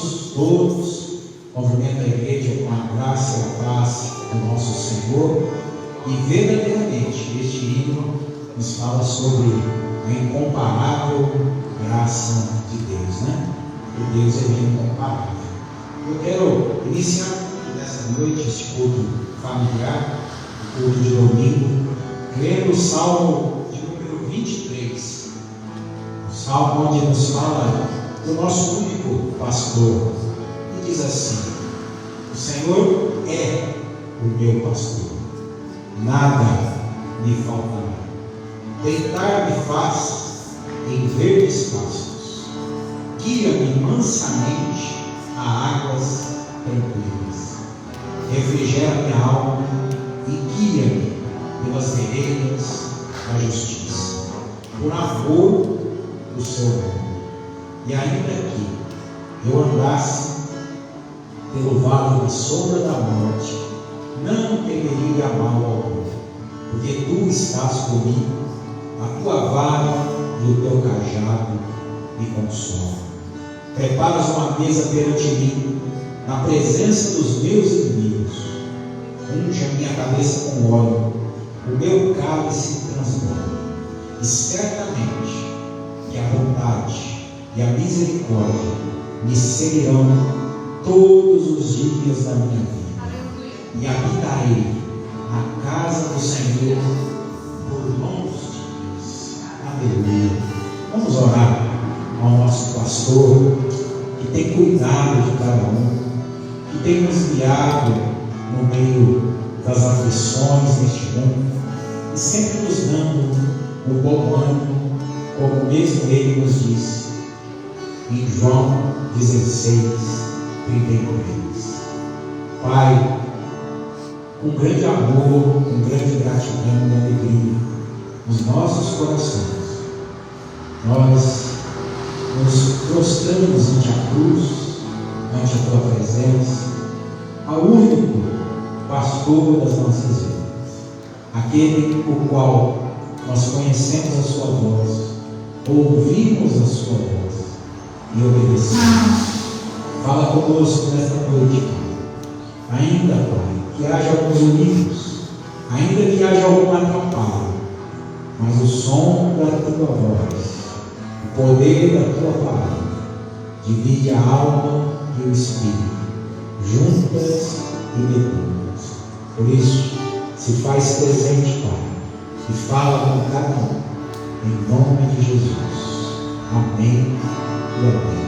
irmãos todos, cumprimento a igreja com a graça e a paz do nosso Senhor. E verdadeiramente este hino nos fala sobre a incomparável graça de Deus, né? O Deus é incomparável. Eu quero iniciar nessa noite este culto familiar, o culto de domingo, lendo o Salmo de número 23. O Salmo onde nos fala do nosso único pastor. E diz assim: o Senhor é o meu pastor, nada me faltará. Deitar-me faz em verdes pastos, guia-me mansamente a águas tranquilas, refrigera minha alma e guia-me pelas veredas da justiça, por amor do seu nome. E ainda que eu andasse pelo vale da sombra da morte, não temeria mal algum, porque tu estás comigo, a tua vara e o teu cajado me consolam. Preparas uma mesa perante mim, na presença dos meus inimigos. Unge a minha cabeça com óleo, o meu cálice transborda. E certamente que a bondade e a misericórdia me seguirão todos os dias da minha vida, e habitarei na casa do Senhor por longos dias. Aleluia. Vamos orar ao nosso pastor, que tem cuidado de cada um, que tem nos guiado no meio das aflições deste mundo, e sempre nos dando o bom ânimo, como mesmo ele nos disse em João 16, 33. Pai, com grande amor, com grande gratidão e alegria nos nossos corações, nós nos prostramos ante a cruz, ante a tua presença, ao único pastor das nossas vidas, aquele o qual nós conhecemos a sua voz, ouvimos a sua voz e obedecemos. Fala conosco nesta noite, Pai. Ainda, Pai, que haja alguns inimigos, ainda que haja algum atrapalho, mas o som da tua voz, o poder da tua palavra, divide a alma e o espírito, juntas e medulas. Por isso, se faz presente, Pai, e fala com cada um, em nome de Jesus. Amém e amém.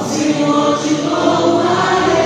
Senhor, te louvarei.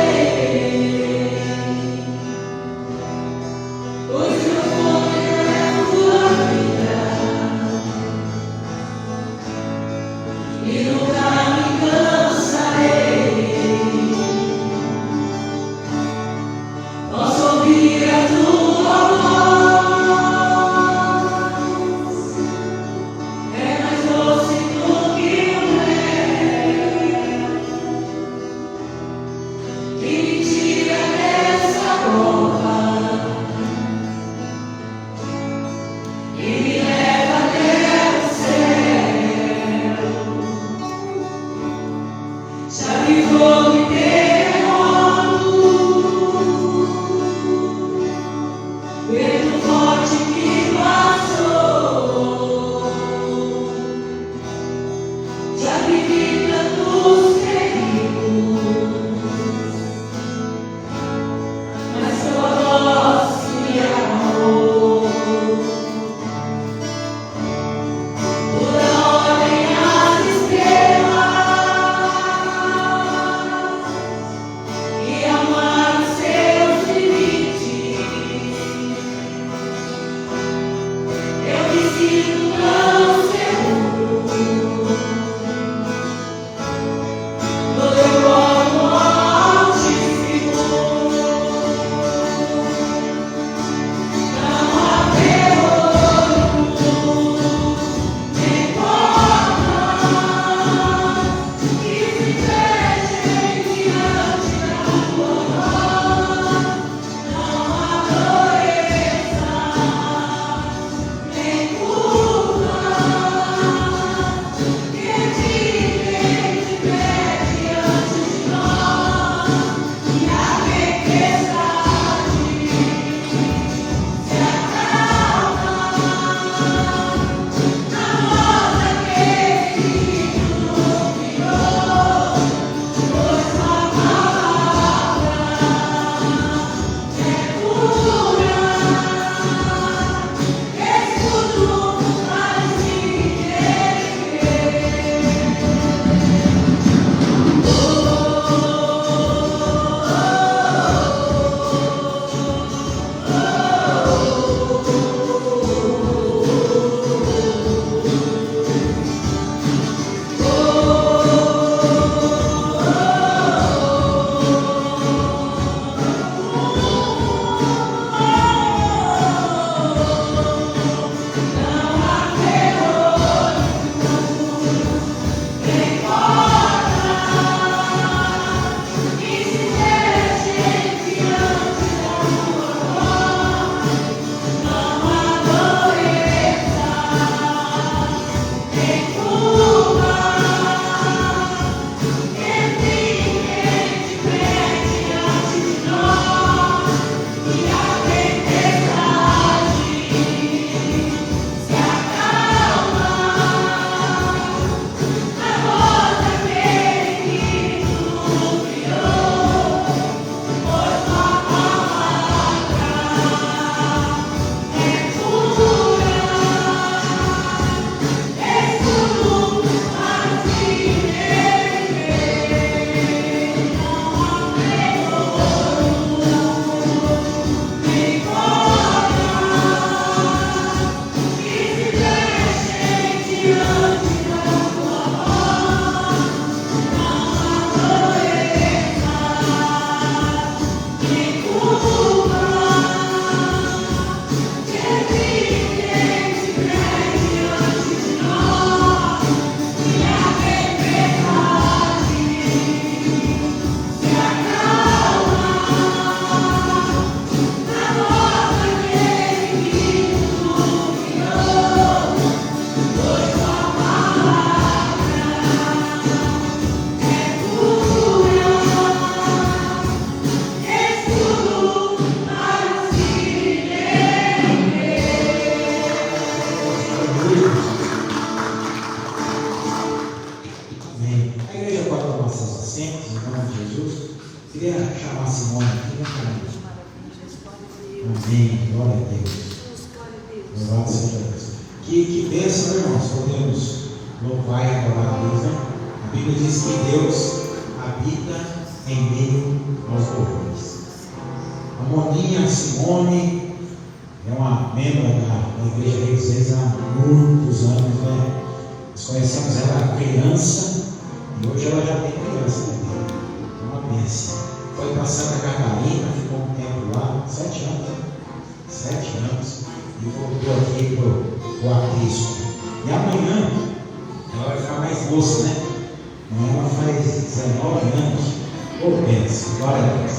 Amém. Glória a Deus. Louvado seja Deus. Que bênção, irmãos, podemos louvar e adorar a Deus, né? A Bíblia diz que Deus habita em meio aos louvores. A Moninha Simone é uma membro da Igreja Reis Reis há muitos anos, né? Nós conhecemos ela criança e hoje ela já tem criança também. É uma bênção. Foi para Santa Catarina, ficou um tempo lá, 7 anos. 7 anos. E voltou aqui para o Aprisco. E amanhã ela vai ficar mais moça, né? Amanhã ela faz 19 anos. Bênção, glória a Deus.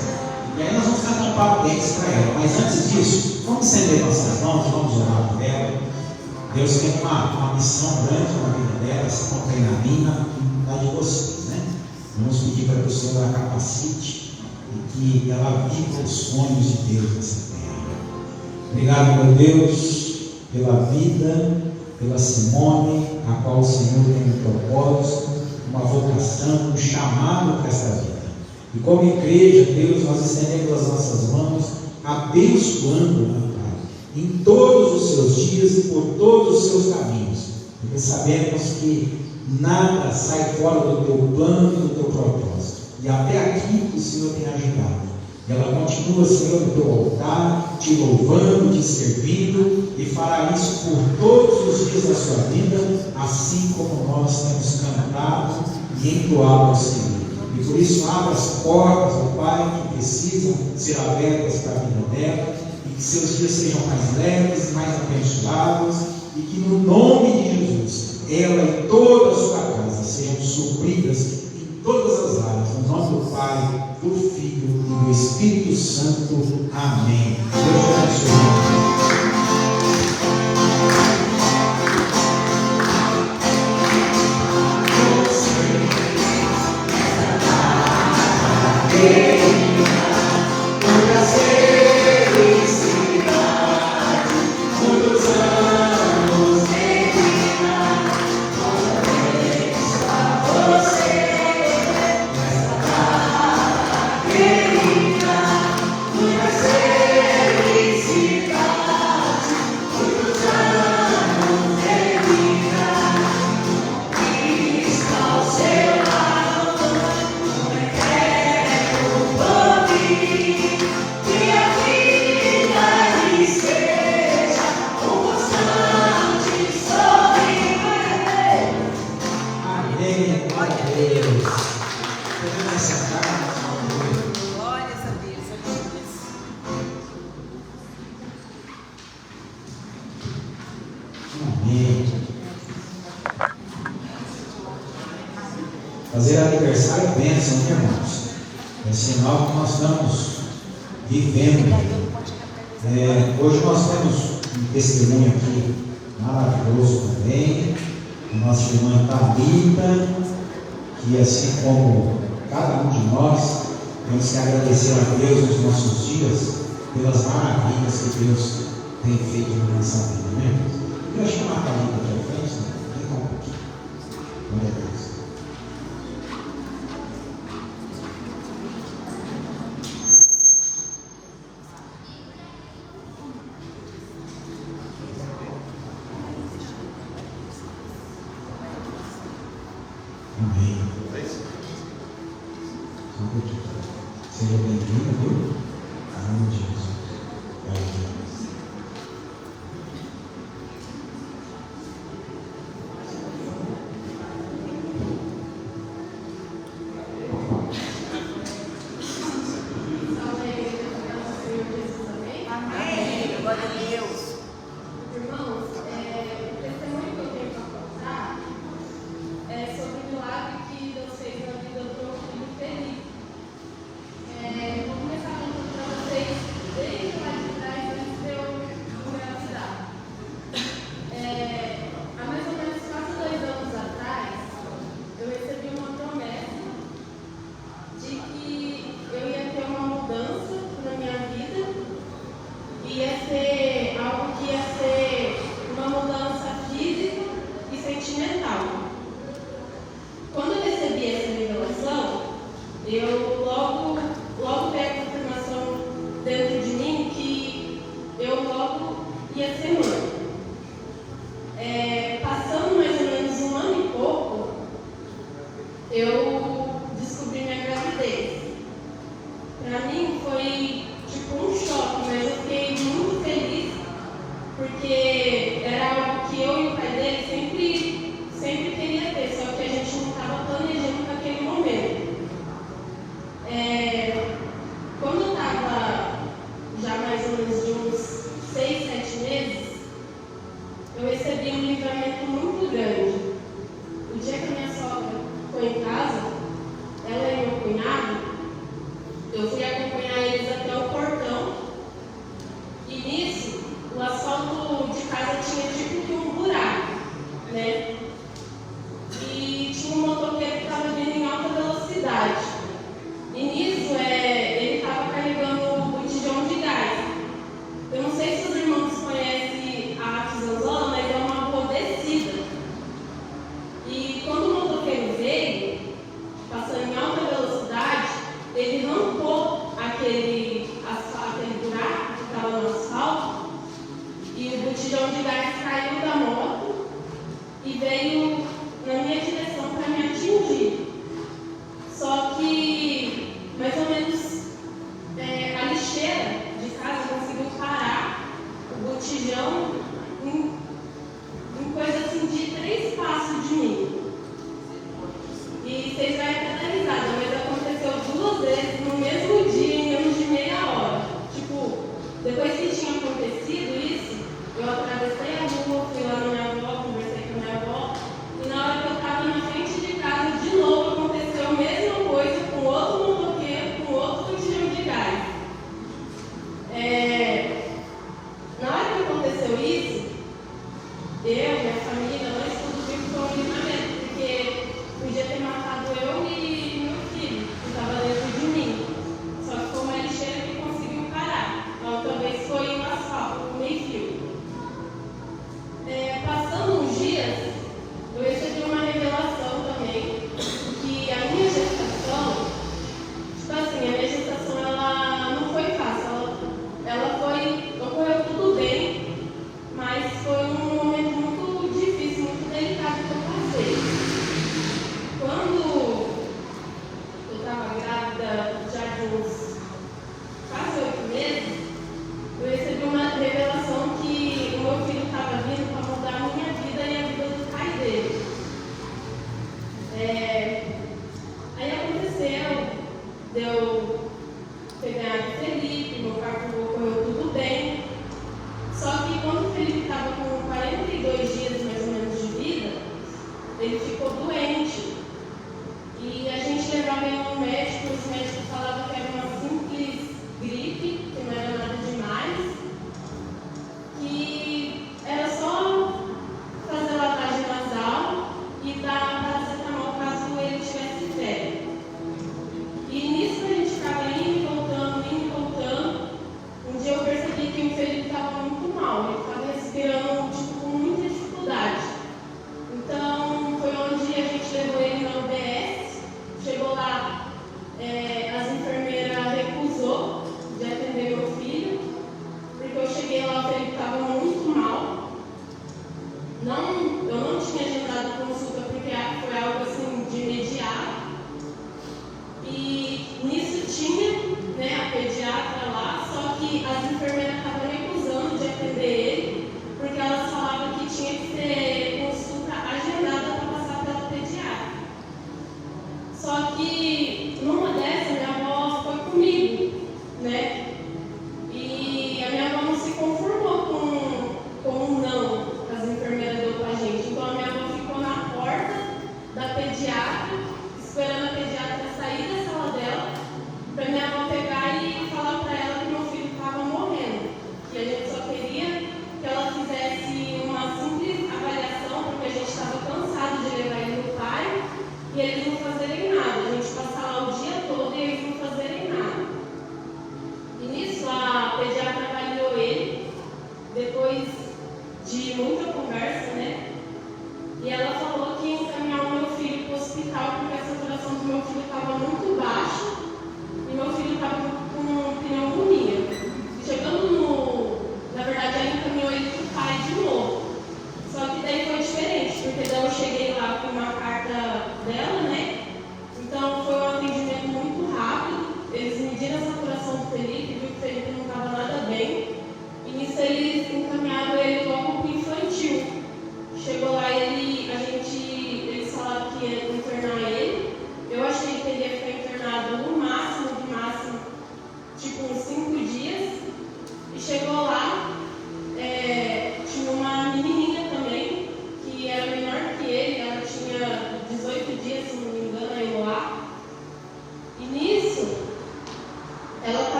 E aí nós vamos cantar parabéns para ela. Mas antes disso, vamos estender nossas mãos, vamos orar por ela. Deus tem uma missão grande na vida dela, assim como tem na minha e na de vocês, né? Vamos pedir para que o Senhor a capacite e que ela viva os sonhos de Deus nessa terra. Obrigado, meu Deus, pela vida, pela Simone, a qual o Senhor tem um propósito, uma vocação, um chamado para essa vida. E como igreja, Deus, nós estendemos as nossas mãos, abençoando-a, Pai, em todos os seus dias e por todos os seus caminhos, porque sabemos que nada sai fora do teu plano e do teu propósito. E até aqui o Senhor tem ajudado. E ela continua, Senhor, no teu altar, te louvando, te servindo, e fará isso por todos os dias da sua vida, assim como nós temos cantado e entoado ao Senhor. E por isso abra as portas, ó Pai, que precisam ser abertas para a vida dela, e que seus dias sejam mais leves, mais abençoados, e que no nome de Jesus, ela e toda a sua casa sejam supridas em todas as áreas, no nome do Pai, do Filho e do Espírito Santo. Amém. Deus te abençoe. Fazer aniversário é bênção, né, irmãos? É sinal que nós estamos vivendo. Hoje nós temos um testemunho aqui maravilhoso também. A nossa irmã Thalita, que assim como cada um de nós, temos que agradecer a Deus nos nossos dias pelas maravilhas que Deus tem feito na nossa vida, né? Eu vou chamar a Thalita aqui à frente, né? Vem cá um pouquinho. Glória a Deus. Amém. Seja bem-vindo, viu? Em nome de Jesus. Amém. Glória a Deus. Irmãos, o testemunho que eu tenho para contar é sobre o milagre que Deus fez na vida do meu filho Felipe. Vou começar contando para vocês desde lá de trás, antes de eu engravidar. Há mais ou menos quase 2 anos atrás, eu recebi uma promessa de que eu ia ter uma mudança na minha vida, ia ser algo que tinha acontecido isso, eu atravessei a rua, fui lá na minha avó, conversei com a minha avó, e na hora que eu estava na frente de casa, de novo aconteceu a mesma coisa com outro motoqueiro, com outro botijão de gás. Na hora que aconteceu isso, eu, minha família, nós todos ficamos ali na mesa, porque podia ter matado eu e meu filho, que estava dentro de mim. Só que como a lixeira que conseguiu parar. Então talvez foi o asfalto, o meio-fio.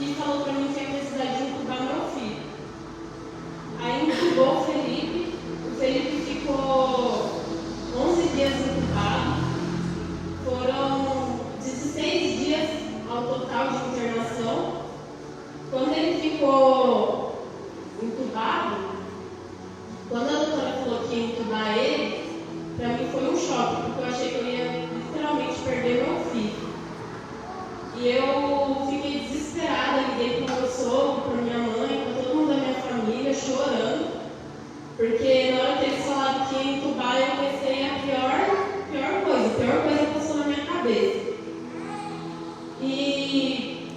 e falou para mim que ia precisar de intubar meu filho. Aí intubou o Felipe ficou 11 dias intubado, foram 16 dias ao total de internação. Quando ele ficou intubado, quando a doutora falou que ia intubar ele, para mim foi um choque, porque eu achei que eu ia literalmente perder meu filho. E eu fiquei desesperada, liguei para o meu sogro, para minha mãe, para todo mundo da minha família, chorando, porque na hora que eles falaram que ia intubar, eu pensei a pior coisa que passou na minha cabeça. E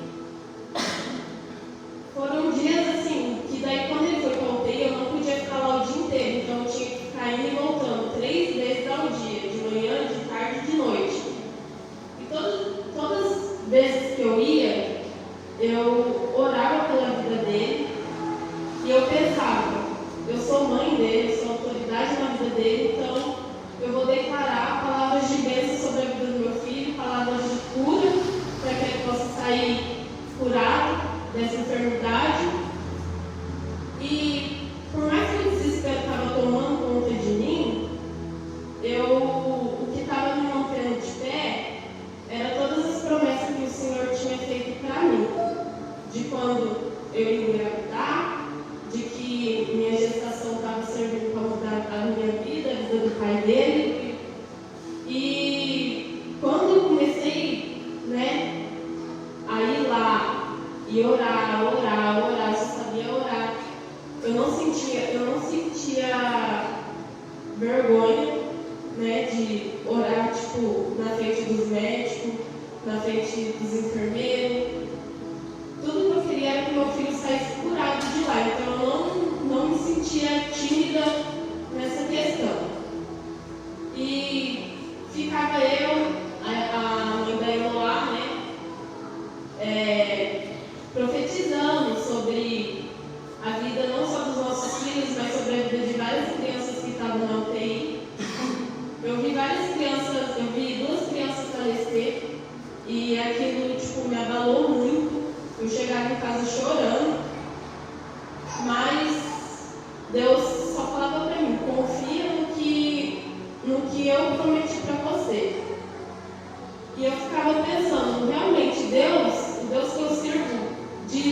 foram dias assim, que daí quando ele foi para a UTI, eu não podia ficar lá o dia inteiro, então eu tinha que ficar indo e voltando 3 vezes ao dia, de manhã, de tarde e de noite. E todas as vezes que eu ia, eu orava pela vida dele e eu pensava, eu sou mãe dele, eu sou autoridade na vida dele, então eu vou declarar palavras de bênção sobre a vida do meu filho, palavras de cura, para que ele possa sair curado dessa enfermidade. E por mais que o desespero estava tomando conta de mim, o que estava me mantendo de pé era todas as promessas que o Senhor tinha feito para mim, de quando eu ia engravidar, de que minha gestação estava servindo para mudar a minha vida, a vida do pai dele. E quando eu comecei, a ir lá e orar, eu só sabia orar. Eu não sentia vergonha, de orar, na frente dos médicos, na frente dos enfermeiros. Tudo que eu queria era que meu filho saísse curado de lá. Então eu não me sentia tímida nessa questão. E ficava eu, a mãe da Eloá, profetizando sobre a vida não só dos nossos filhos, mas sobre a vida de várias crianças que estavam na UTI. Eu vi 2 crianças falecer e aquilo me abalou muito. Eu chegava em casa chorando, mas Deus só falava para mim, confia no que eu prometi para você. E eu ficava pensando, realmente o Deus que eu sirvo, de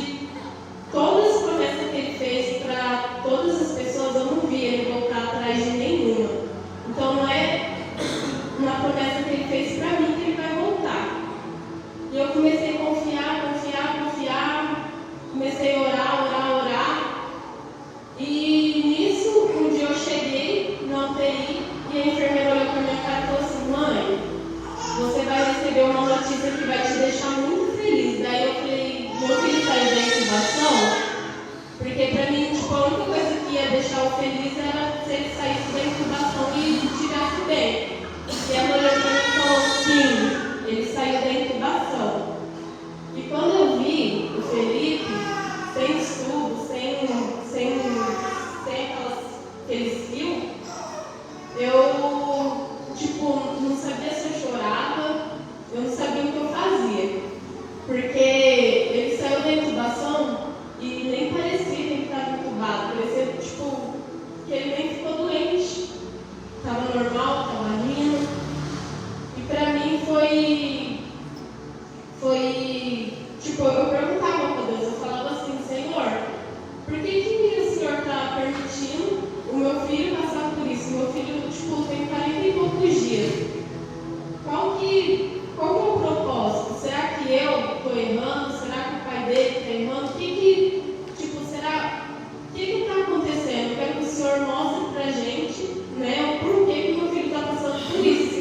todas as promessas que Ele fez para todas as pessoas, eu não vi Ele voltar atrás de nenhuma. Então não é uma promessa que Ele fez para mim que Ele vai voltar. E eu comecei a confiar, comecei a orar. E nisso, um dia eu cheguei na UTI e a enfermeira olhou para minha cara e falou assim, mãe, você vai receber uma notícia que vai te deixar muito feliz. Daí eu falei, meu filho saiu da incubação? Porque para mim, a única coisa que ia deixar o feliz era se ele saísse da incubação e estivesse bem. E ela olhou para mim e falou, sim, ele saiu da incubação. E quando eu vi o Felipe, sem estudo, sem aqueles fios, eu, não sabia se eu chorava, eu não sabia o que eu fazia. Porque ele saiu da incubação e nem parecia que ele estava incubado, parecia, que ele nem ficou doente. Estava normal, estava rindo. E para mim foi, eu perguntava para Deus, eu falava assim, Senhor, por que o Senhor está permitindo o meu filho passar por isso? Meu filho, tem 40 e poucos dias. Qual que é o propósito? Será que eu estou errando? Será que o pai dele está errando? O que está acontecendo? Eu quero que o Senhor mostre para a gente, o porquê que meu filho está passando por isso.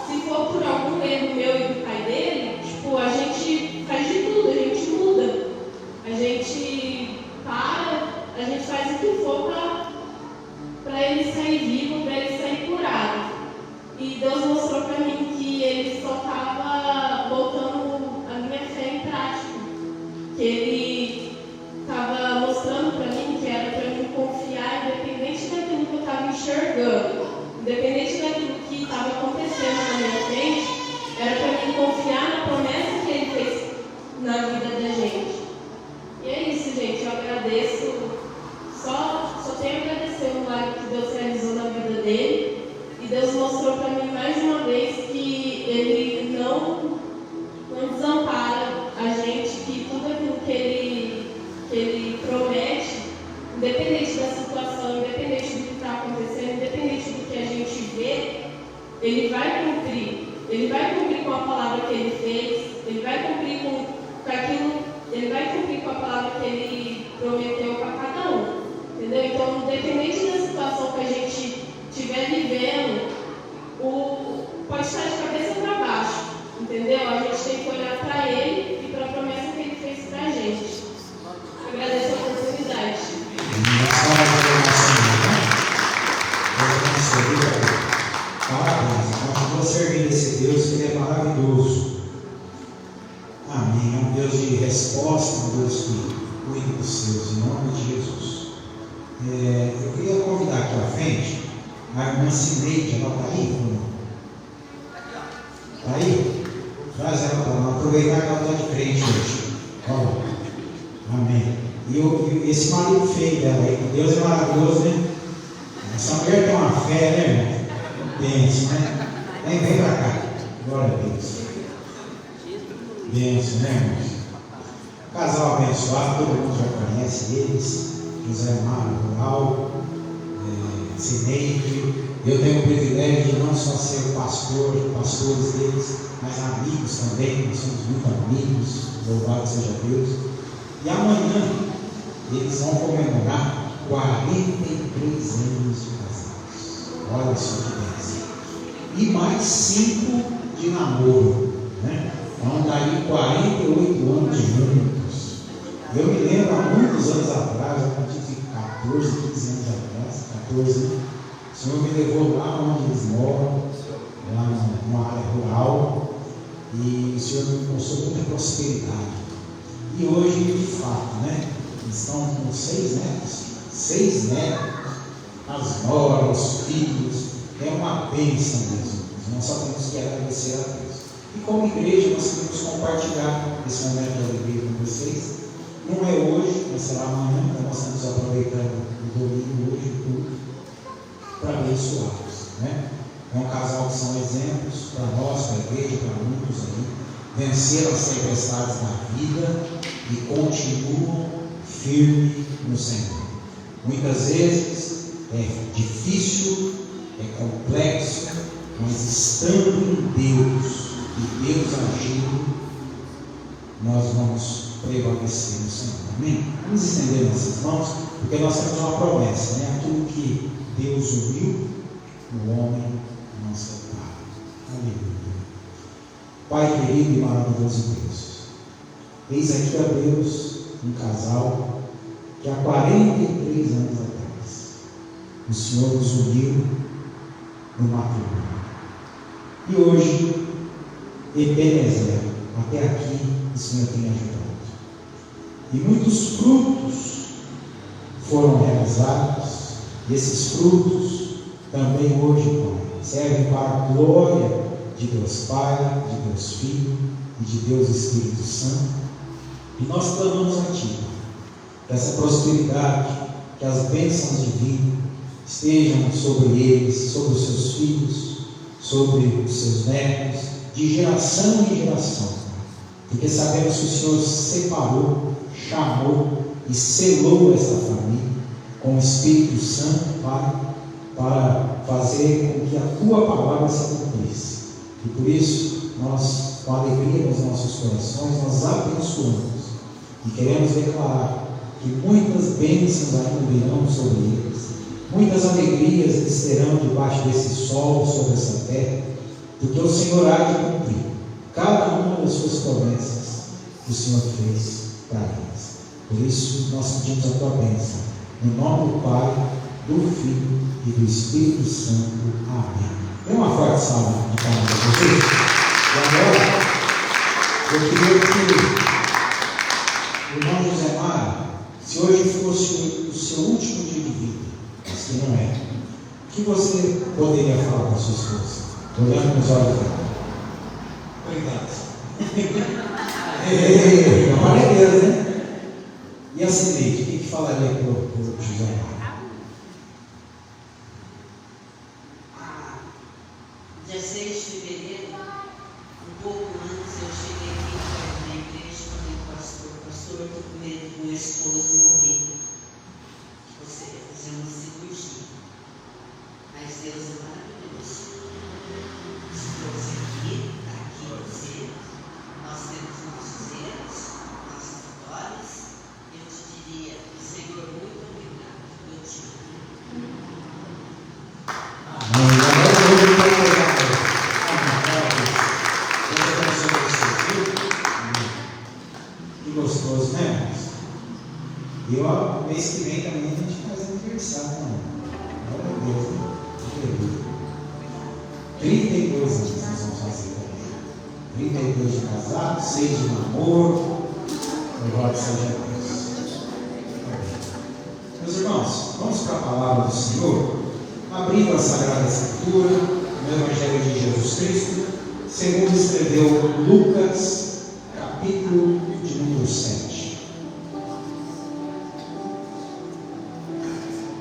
Se for por algum erro meu e do pai dele, a gente faz de tudo, a gente muda. A gente a gente faz o que for para ele sair vivo, para ele sair curado. E Deus mostrou para mim que ele só estava botando a minha fé em prática. Que ele estava mostrando para mim que era para mim confiar, independente daquilo que eu estava enxergando, independente daquilo que estava acontecendo na minha frente, era para mim confiar na promessa que ele fez na vida da gente. resposta, um Deus que cuida dos seus, em nome de Jesus. Eu queria convidar aqui à frente a irmã Cineide. Ela está aí? Está aí? Traz ela para lá, aproveitar que ela está de crente hoje. Amém. E esse marido feio dela aí, Deus é maravilhoso, né? Essa mulher tem uma fé, né, irmão? Benção, né? Vem para cá. Glória a Deus. Benção, né, irmãos? Casal abençoado, todo mundo já conhece eles. José Mário Rural, Cineide. Eu tenho o privilégio de não só ser pastores deles, mas amigos também. Nós somos muito amigos. Louvado seja Deus. E amanhã eles vão comemorar 43 anos de casados. Olha só que bênção. E mais 5 de namoro, né? Então daí 48 anos juntos. Eu me lembro há muitos anos atrás, a partir de 14, 15 anos atrás, 14, o Senhor me levou lá onde eles moram, lá numa área rural, e o Senhor me mostrou muita prosperidade. E hoje, de fato, né? Eles estão com 6 netos, as noras, os filhos. É uma bênção mesmo. Nós só temos que agradecer a Deus. E como igreja, nós queremos compartilhar esse momento de alegria com vocês. Não é hoje, mas será amanhã. Então nós estamos aproveitando o domingo hoje tudo para abençoá-los, né? É um casal que são exemplos para nós, para a igreja, para muitos aí. Venceram as tempestades da vida e continuam firmes no Senhor. Muitas vezes é difícil, é complexo, mas estando em Deus e Deus agindo, nós vamos prevalecer no Senhor. Amém? Vamos estender nossas mãos, porque nós temos uma promessa, né? Aquilo que Deus uniu, o homem não separa. Aleluia. Pai querido e maravilhoso Deus, eis aqui a Deus um casal que há 43 anos atrás o Senhor nos uniu no matrimônio. E hoje, Ebenezer, até aqui o Senhor tem ajudado. E muitos frutos foram realizados, e esses frutos também hoje, Pai, servem para a glória de Deus Pai, de Deus Filho e de Deus Espírito Santo. E nós clamamos a Ti, que essa prosperidade, que as bênçãos divinas estejam sobre eles, sobre os seus filhos, sobre os seus netos, de geração em geração, porque sabemos que o Senhor separou, chamou e selou essa família com o Espírito Santo, Pai, para fazer com que a Tua palavra se cumprisse. E por isso, nós, com alegria nos nossos corações, nós abençoamos e queremos declarar que muitas bênçãos ainda virão sobre eles, muitas alegrias eles terão debaixo desse sol, sobre essa terra, porque o Senhor há de cumprir cada uma das suas promessas que o Senhor fez para eles. Por isso, nós pedimos a Tua bênção, no nome do Pai, do Filho e do Espírito Santo. Amém. Dê uma forte salva de palmas para vocês. E agora, eu queria que o irmão José Mário, se hoje fosse o seu último dia de vida, mas que não é, o que você poderia falar para a sua esposa? Olhando nos olhos dela. Obrigado. Glória a Deus, né? E a Cineide, o que falaria para o José Mário? 16 de fevereiro, um pouco antes, eu cheguei aqui na igreja e falei, pastor, eu estou com medo do meu esposo morrer. Você vai fazer uma cirurgia. Mas Deus é maravilhoso. Se fosse aqui, está aqui você, nós temos nossos erros, nossas vitórias. Eu te diria, Senhor, muito obrigado, eu te amo. Que gostoso, né, irmãos? E o mês que vem também a gente faz aniversário, né? Glória a Deus, né? Aleluia. 32 anos nós vamos fazer também. 32 de casado, 6 de namoro. Louvado seja Deus. Meus irmãos, vamos para a palavra do Senhor, abrindo a Sagrada Escritura, no Evangelho de Jesus Cristo, segundo escreveu Lucas, capítulo de número 7.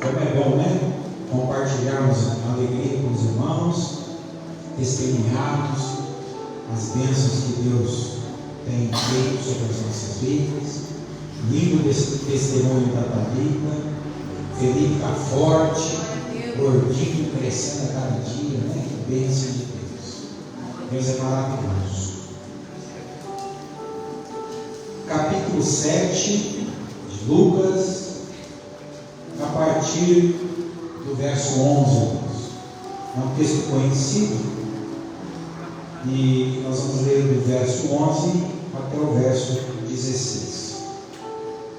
Como é bom, né? Compartilharmos a alegria com os irmãos, testemunharmos as bênçãos que Deus tem feito sobre as nossas vidas. Lindo desse testemunho da Thalita. Felipe está forte, gordinho, crescendo a cada dia, né? Que bênção de Deus. Deus é maravilhoso. Capítulo 7 de Lucas, a partir do verso 11. É um texto conhecido e nós vamos ler do verso 11 até o verso 16.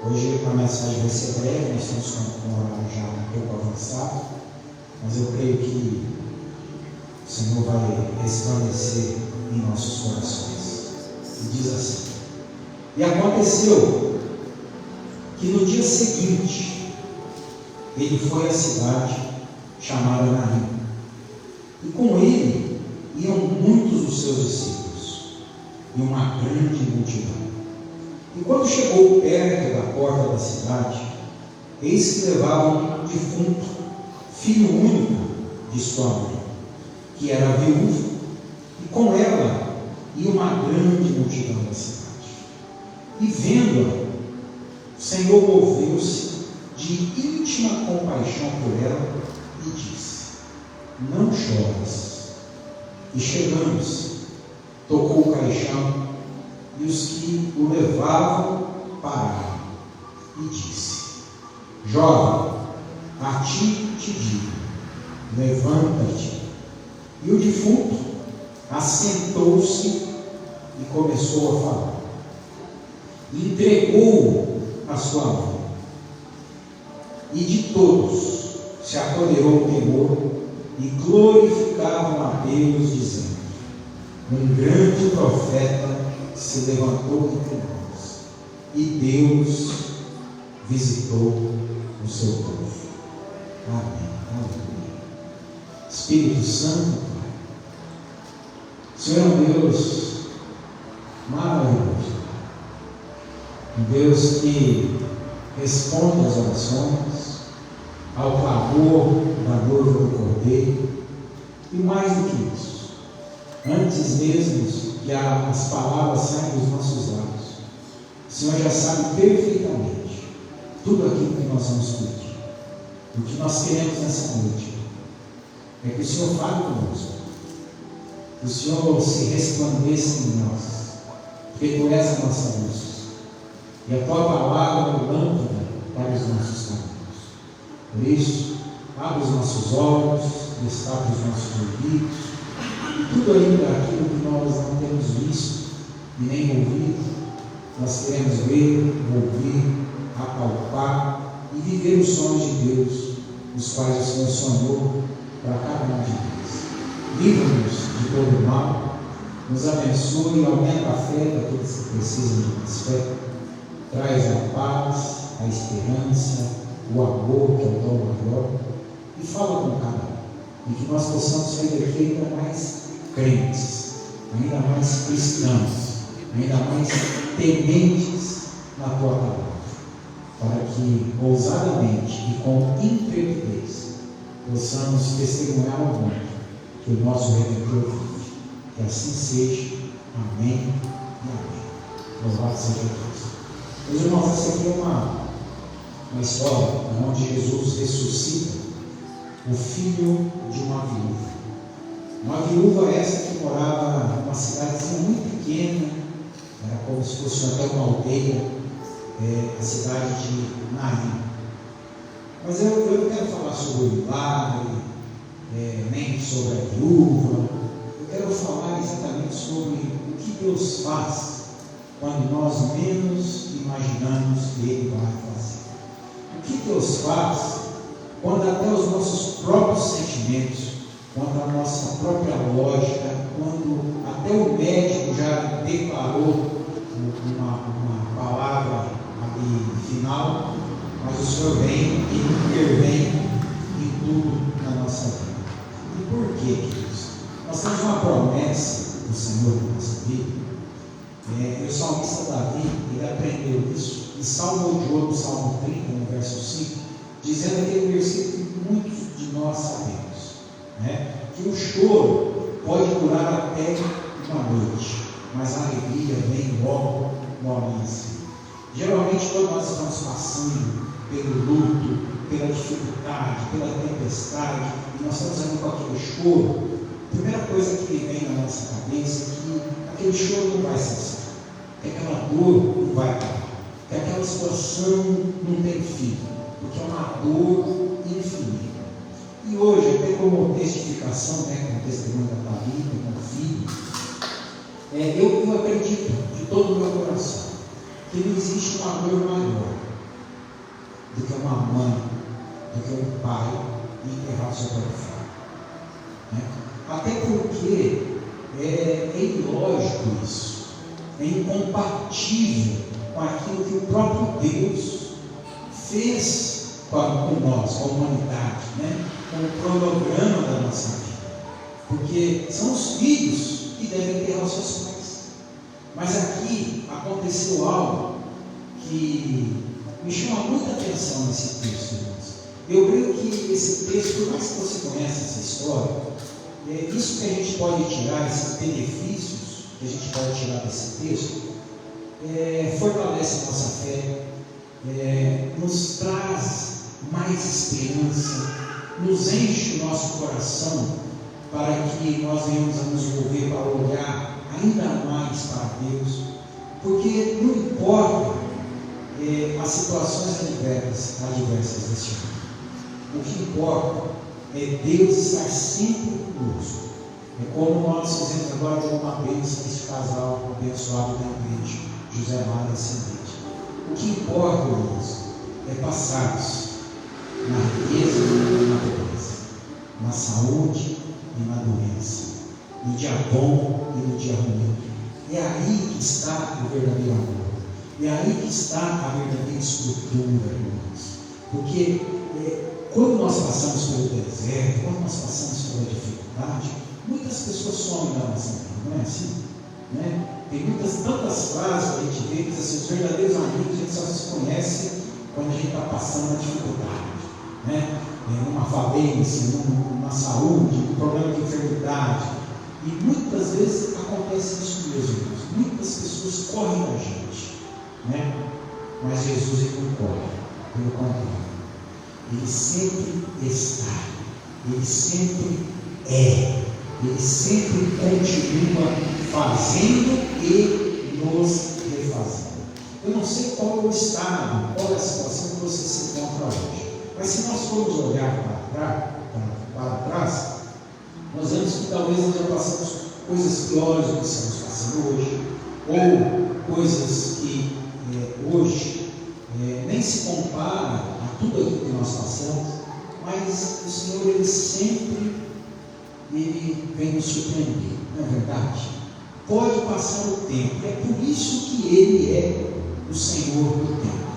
Hoje a mensagem vai ser breve, nós estamos com o horário já um pouco avançado, mas eu creio que o Senhor vai resplandecer em nossos corações. E diz assim: E aconteceu que no dia seguinte ele foi à cidade chamada Naim, e com ele iam muitos dos seus discípulos e uma grande multidão. E quando chegou perto da porta da cidade, eis que levavam um defunto, filho único de sua mãe, que era viúva, e com ela ia uma grande multidão da cidade. E vendo-a, o Senhor moveu-se de íntima compaixão por ela e disse: Não chores. E chegando-se, tocou o caixão, e os que o levavam pararam, e disse: Jovem, a ti te digo, levanta-te. E o defunto assentou-se e começou a falar. E entregou-o à sua mãe. E de todos se apoderou o temor, e glorificavam a Deus, dizendo: Um grande profeta se levantou entre nós, e Deus visitou o seu povo. Amém. Aleluia. Espírito Santo, Pai, Senhor é um Deus maravilhoso, um Deus que responde às orações, ao clamor da noiva do Cordeiro, e mais do que isso, antes mesmo que as palavras saiam dos nossos lábios, o Senhor já sabe perfeitamente tudo aquilo que nós vamos pedir. O que nós queremos nessa noite é que o Senhor fale conosco, que o Senhor se resplandeça em nós, porque Tu és a nossa luz, e a Tua palavra é lâmpada para os nossos caminhos. Por isso, abre os nossos olhos, destape os nossos ouvidos, e tudo ainda aquilo que nós não temos visto e nem ouvido, nós queremos ver, ouvir, apalpar e viver os sonhos de Deus, os quais o Senhor sonhou para cada um de nós. Livra-nos de todo mal, nos abençoe e aumenta a fé daqueles que precisam de mais fé, traz a paz, a esperança, o amor, que é o dom maior, e fala com cada um, e que nós possamos sair daqui ainda mais crentes, ainda mais cristãos, ainda mais tementes na Tua palavra, para que ousadamente e com intrepidez possamos testemunhar ao mundo que o nosso Redentor vive. Que assim seja. Amém e amém. Louvado seja Deus. Meus irmãos, essa aqui é uma história onde Jesus ressuscita o filho de uma viúva. Uma viúva essa que morava numa cidadezinha muito pequena, era como se fosse até uma aldeia, a cidade de Naim. Mas eu quero falar sobre o milagre, nem sobre a viúva. Eu quero falar exatamente sobre o que Deus faz quando nós menos imaginamos que Ele vai fazer. O que Deus faz quando até os nossos próprios sentimentos, quando a nossa própria lógica, quando até o médico já declarou uma palavra ali final, mas o Senhor vem e intervém em tudo na nossa vida. E por quê, queridos? Nós temos uma promessa do Senhor na nossa vida. E o salmista Davi, ele aprendeu isso em Salmo 8, Salmo 30, no verso 5, dizendo aquele versículo que muitos de nós sabemos, né? Que o choro pode durar até uma noite, mas a alegria vem logo no amanhecer. Geralmente, quando nós estamos passando pelo luto, pela dificuldade, pela tempestade, e nós estamos ali com aquele choro, a primeira coisa que vem na nossa cabeça é que aquele choro não vai cessar, que aquela dor não vai acabar, que aquela situação não tem fim, porque é uma dor infinita. E hoje, até como testificação, com o testemunho da Thalita, com o filho, eu acredito de todo o meu coração que não existe uma dor maior do que uma mãe, do que um pai enterrar o seu próprio filho. Até porque é ilógico isso, é incompatível com aquilo que o próprio Deus fez com nós, com a humanidade, com o cronograma da nossa vida. Porque são os filhos que devem enterrar os seus pais. Mas aqui aconteceu algo que me chama muita atenção nesse texto, irmãos. Eu creio que esse texto, por mais que você conheça essa história, isso que a gente pode tirar, esses benefícios que a gente pode tirar desse texto, fortalece a nossa fé, nos traz mais esperança, nos enche o nosso coração para que nós venhamos a nos envolver para olhar ainda mais para Deus, porque não importa as situações adversas deste mundo, o que importa é Deus estar sempre conosco. É como nós fizemos agora uma bênção nesse casal abençoado da igreja, José Mário Ascendente. O que importa, irmãos, é passarmos na riqueza e na pobreza, na saúde e na doença, no dia bom e no dia ruim. É aí que está o verdadeiro amor, é aí que está a verdadeira estrutura, irmãos. Porque quando nós passamos pelo deserto, quando nós passamos pela dificuldade, muitas pessoas somem da nossa vida, não é assim? Tem tantas frases que a gente vê que os verdadeiros amigos a gente só se conhece quando a gente está passando a dificuldade, numa falência, numa saúde, num problema de enfermidade. E muitas vezes acontece isso mesmo, irmãos. Muitas pessoas correm da gente, mas Jesus ele não corre, pelo contrário. Ele sempre está, ele sempre ele sempre continua fazendo e nos refazendo. Eu não sei qual é o estado, qual é a situação que você se encontra hoje, mas se nós formos olhar para trás, nós vemos que talvez nós já passamos coisas piores do que estamos passando hoje, ou coisas que hoje nem se compara a tudo aquilo que nós passamos, mas o Senhor ele sempre vem nos surpreender, não é verdade? Pode passar o tempo, é por isso que Ele é o Senhor do tempo.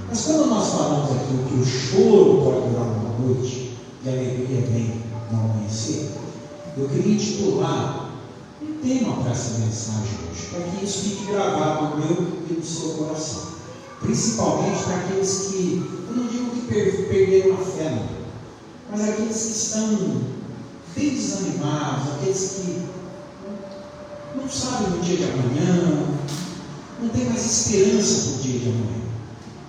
Mas quando nós falamos aqui que o choro pode durar uma noite e a alegria vem no amanhecer, eu queria intitular um tema para essa mensagem hoje, para que isso fique gravado no meu e no seu coração, principalmente para aqueles que, eu não digo que perderam a fé, não, mas aqueles que estão bem desanimados, aqueles que não sabem do dia de amanhã, não tem mais esperança para o dia de amanhã.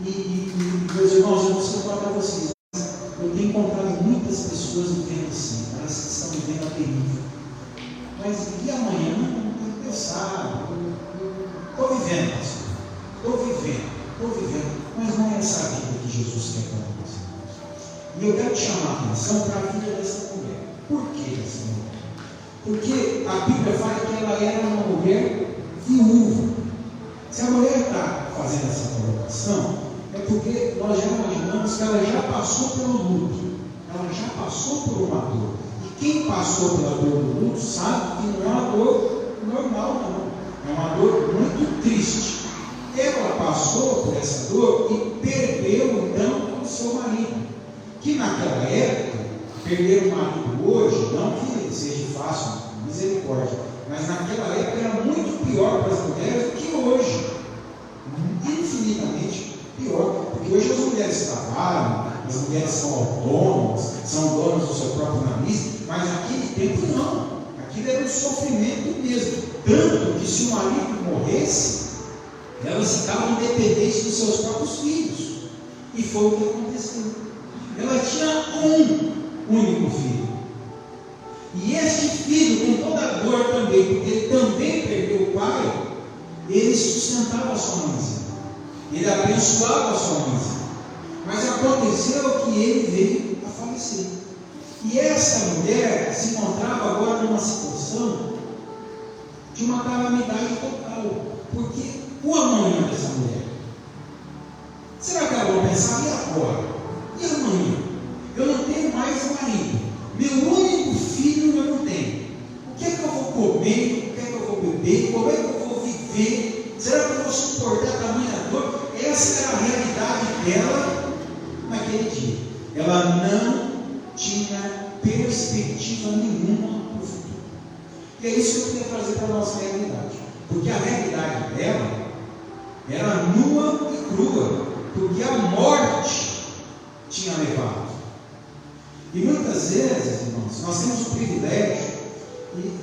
E meus irmãos, eu não sei falar para vocês, mas eu tenho encontrado muitas pessoas vivendo assim, parece que estão vivendo a terrível. Mas e amanhã? Não, Deus sabe, estou vivendo, pastor, estou vivendo, mas não é essa a vida que Jesus quer para nós. E eu quero te chamar a atenção para a vida dessa mulher. Por que essa mulher? Porque a Bíblia fala que ela era uma mulher viúva. Se a mulher está fazendo essa colocação, é porque nós já imaginamos que ela já passou pelo luto, ela já passou por uma dor. E quem passou pela dor do luto sabe que não é uma dor normal, não. É uma dor muito triste. ela passou por essa dor e perdeu então o seu marido. Que naquela época, perder o marido hoje, não que seja fácil, misericórdia, mas naquela época era muito pior para as mulheres do que hoje. Infinitamente pior, porque hoje as mulheres trabalham, as mulheres são autônomas, são donas do seu próprio nariz, mas naquele tempo não. Aquilo era um sofrimento mesmo. Tanto que se o marido morresse, elas ficavam dependentes dos seus próprios filhos. E foi o que aconteceu. Ela tinha um único filho. E este filho, com toda a dor também, porque ele também perdeu o pai, ele sustentava a sua mãezinha. Ele abençoava a sua mãezinha. Mas aconteceu que ele veio a falecer. E essa mulher se encontrava agora numa situação de uma calamidade total. Porque o amanhã dessa mulher, será que ela vai pensar, e agora? E amanhã? Eu não tenho mais marido. Meu único filho eu não tenho. O que é que eu vou comer? O que é que eu vou beber? Como é que eu vou viver? Será que eu vou suportar a tamanha dor? Essa era a realidade dela naquele dia. Ela não tinha perspectiva nenhuma para o futuro. E é isso que eu queria trazer para a nossa realidade. Porque a realidade dela era nua e crua. Porque a morte tinha levado. E muitas vezes, irmãos, nós temos o privilégio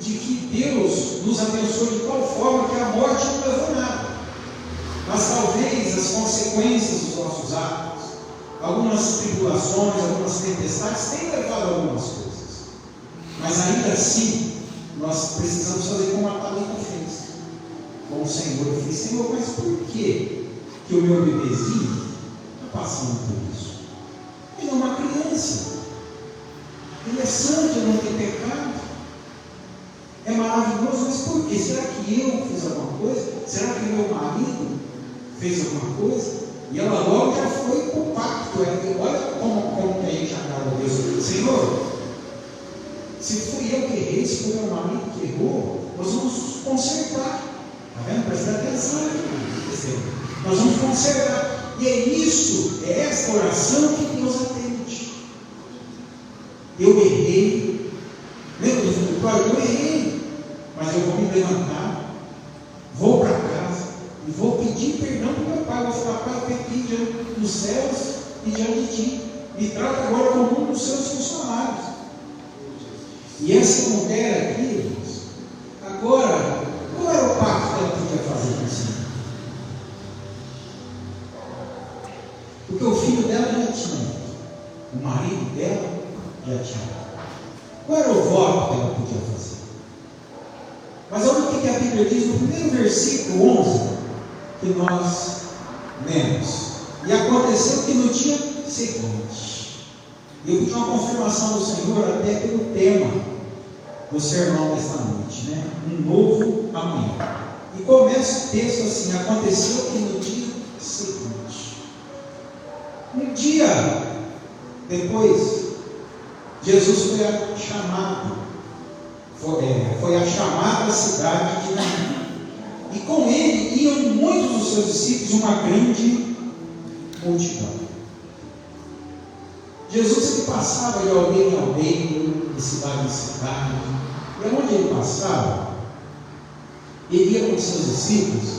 de que Deus nos abençoe de tal forma que a morte não levou nada. Mas talvez as consequências dos nossos atos, algumas tribulações, algumas tempestades, tenham levado algumas coisas. Mas ainda assim, nós precisamos fazer como a Talita fez com o Senhor. Eu falei, Senhor, mas por que o meu bebezinho está passando por isso? Ele é uma criança. Ele é santo, ele não tem pecado. É maravilhoso, mas por quê? Será que eu fiz alguma coisa? Será que meu marido fez alguma coisa? E ela logo já foi para o pacto. Olha como que a gente agrada a Deus. Senhor, se fui eu que errei, se foi meu marido que errou, nós vamos consertar. Está vendo? Presta atenção aqui. Nós vamos consertar. E é isso, é essa oração que Deus atende. Eu errei. Lembra do filho do pródigo? Eu errei. Mas eu vou me levantar, vou para casa e vou pedir perdão para o meu pai. Vou falar, pai, eu pequei diante dos céus e diante de ti. Me trata agora como um dos seus funcionários. E essa mulher aqui, agora, qual era o pacto que ela podia fazer com o Senhor? Porque o filho dela já tinha, o marido dela já tinha. Qual era o voto que ela podia fazer? Mas olha o que a Bíblia diz no primeiro versículo 11 que nós lemos. E aconteceu que no dia seguinte, eu pedi uma confirmação do Senhor até pelo tema do sermão desta noite, né? Um novo amanhã. E começa o texto assim: aconteceu que no dia seguinte, um dia depois, Jesus foi chamado, foi a chamada cidade de Naim. E com ele iam muitos dos seus discípulos, uma grande multidão. Jesus ele passava de aldeia em aldeia, de cidade em cidade, e onde ele passava, ele ia com seus discípulos,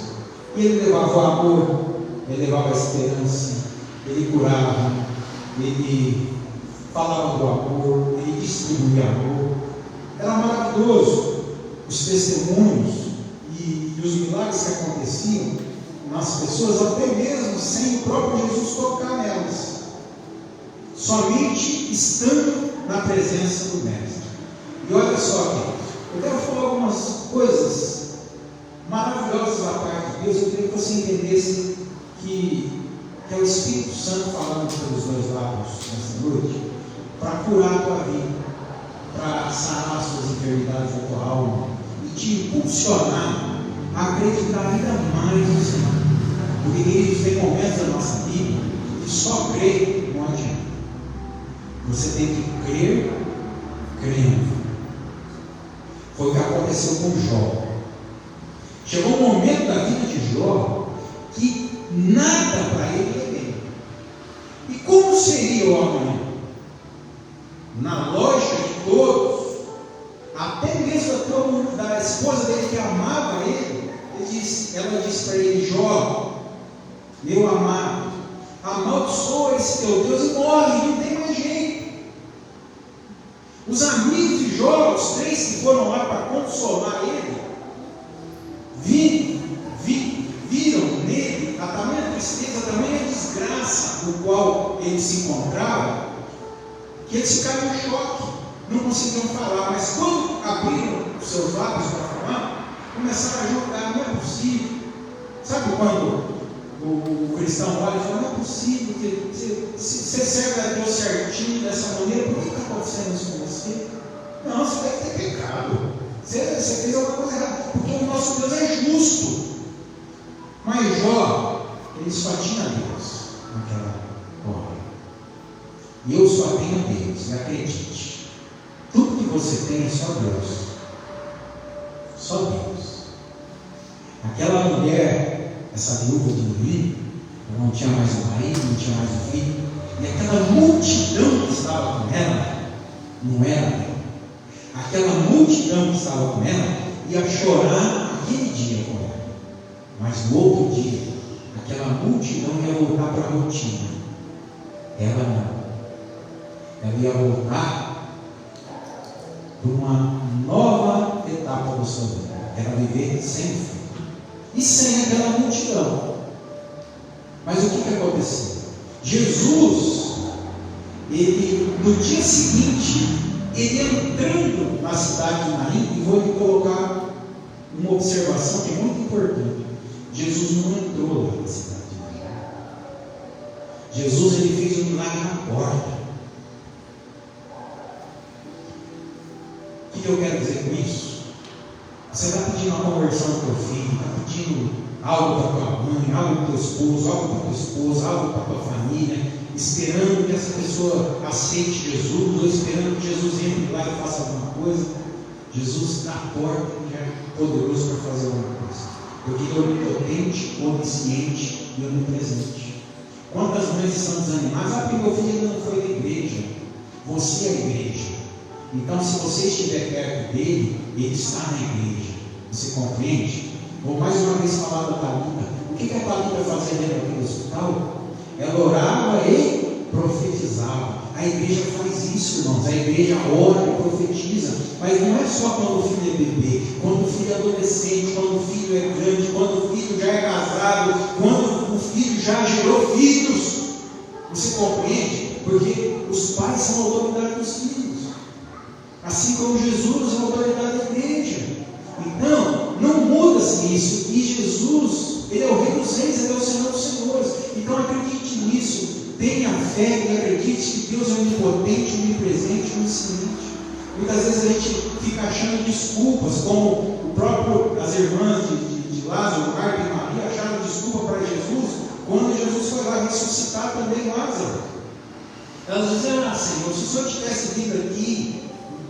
e ele levava o amor, ele levava a esperança, ele curava, ele falava do amor, ele distribuía amor. Era maravilhoso os testemunhos e os milagres que aconteciam nas pessoas, até mesmo sem o próprio Jesus tocar nelas, somente estando na presença do Mestre. E olha só, eu quero falar algumas coisas maravilhosas da parte de Deus. Eu queria que você entendesse que é o Espírito Santo falando pelos dois lados nessa noite, para curar a tua vida, para sanar as suas enfermidades da tua alma e te impulsionar a acreditar ainda mais no Senhor. Porque queridos, tem momentos da nossa vida que só crer não adianta. Você tem que crer crendo. Foi o que aconteceu com Jó. Chegou um momento da vida de Jó que nada para ele é bem. E como seria o amanhã? Na lógica de todos, até mesmo da esposa dele que amava ele, ela disse para ele: Jó, meu amado, amaldiçoa esse teu Deus e morre, não tem mais jeito. Os amigos de Jó, os 3 que foram lá para consolar ele, viram nele a tamanha tristeza, a tamanha desgraça no qual ele se encontrava, que eles ficaram em choque, não conseguiam falar. Mas quando abriram os seus lábios para falar, começaram a jogar: não é possível. Sabe quando o cristão olha e fala: não é possível que você serve a Deus certinho dessa maneira, por que está acontecendo isso com você? Não, você deve ter pecado, você fez alguma coisa errada, porque o nosso Deus é justo. Mas Jó, ele só tinha Deus naquela hora. E eu só tenho Deus, e acredite, tudo que você tem é só Deus. Só Deus. Aquela mulher, essa viúva de Noemi, ela não tinha mais o marido, não tinha mais o filho, e aquela multidão que estava com ela, não era dela. Aquela multidão que estava com ela ia chorar aquele dia com ela. Mas no outro dia, aquela multidão ia voltar para a rotina. Ela não. Ela ia voltar para uma nova etapa da sua vida. Ela viver sem fim. E sem aquela multidão. Mas o que aconteceu? Jesus, ele, no dia seguinte, ele entrando na cidade de Naim, e vou lhe colocar uma observação que é muito importante. Jesus não entrou lá na cidade de Naim. Jesus, ele fez um milagre na porta. O que eu quero dizer com isso? Você está pedindo uma conversão para o teu filho, está pedindo algo para tua mãe, algo para o teu esposo, algo para a tua esposa, algo para a tua família, esperando que essa pessoa aceite Jesus, ou esperando que Jesus entre lá e faça alguma coisa. Jesus, na porta, já é poderoso para fazer alguma coisa, porque Ele é onipotente, onisciente e onipresente. Quantas mães estão desanimadas? Porque meu filho ainda não foi na igreja. Você é a igreja. Então, se você estiver perto dele, ele está na igreja. Você compreende? Vou mais uma vez falar da Talita. O que a Talita fazia dentro daquele hospital? Ela orava e profetizava. A igreja faz isso, irmãos. A igreja ora e profetiza. Mas não é só quando o filho é bebê, quando o filho é adolescente, quando o filho é grande, quando o filho já é casado, quando o filho já gerou filhos. Você compreende? Porque os pais são a autoridade dos filhos. Assim como Jesus é a autoridade da igreja. Então, não muda-se isso. E Jesus, Ele é o Rei dos Reis, Ele é o Senhor dos Senhores. Então acredite nisso. Tenha fé e acredite que Deus é onipotente, onipresente, onisciente. Muitas vezes a gente fica achando desculpas, como as irmãs de Lázaro, Marta e Maria, acharam desculpa para Jesus, quando Jesus foi lá ressuscitar também Lázaro. Elas diziam: Senhor, se o Senhor tivesse vindo aqui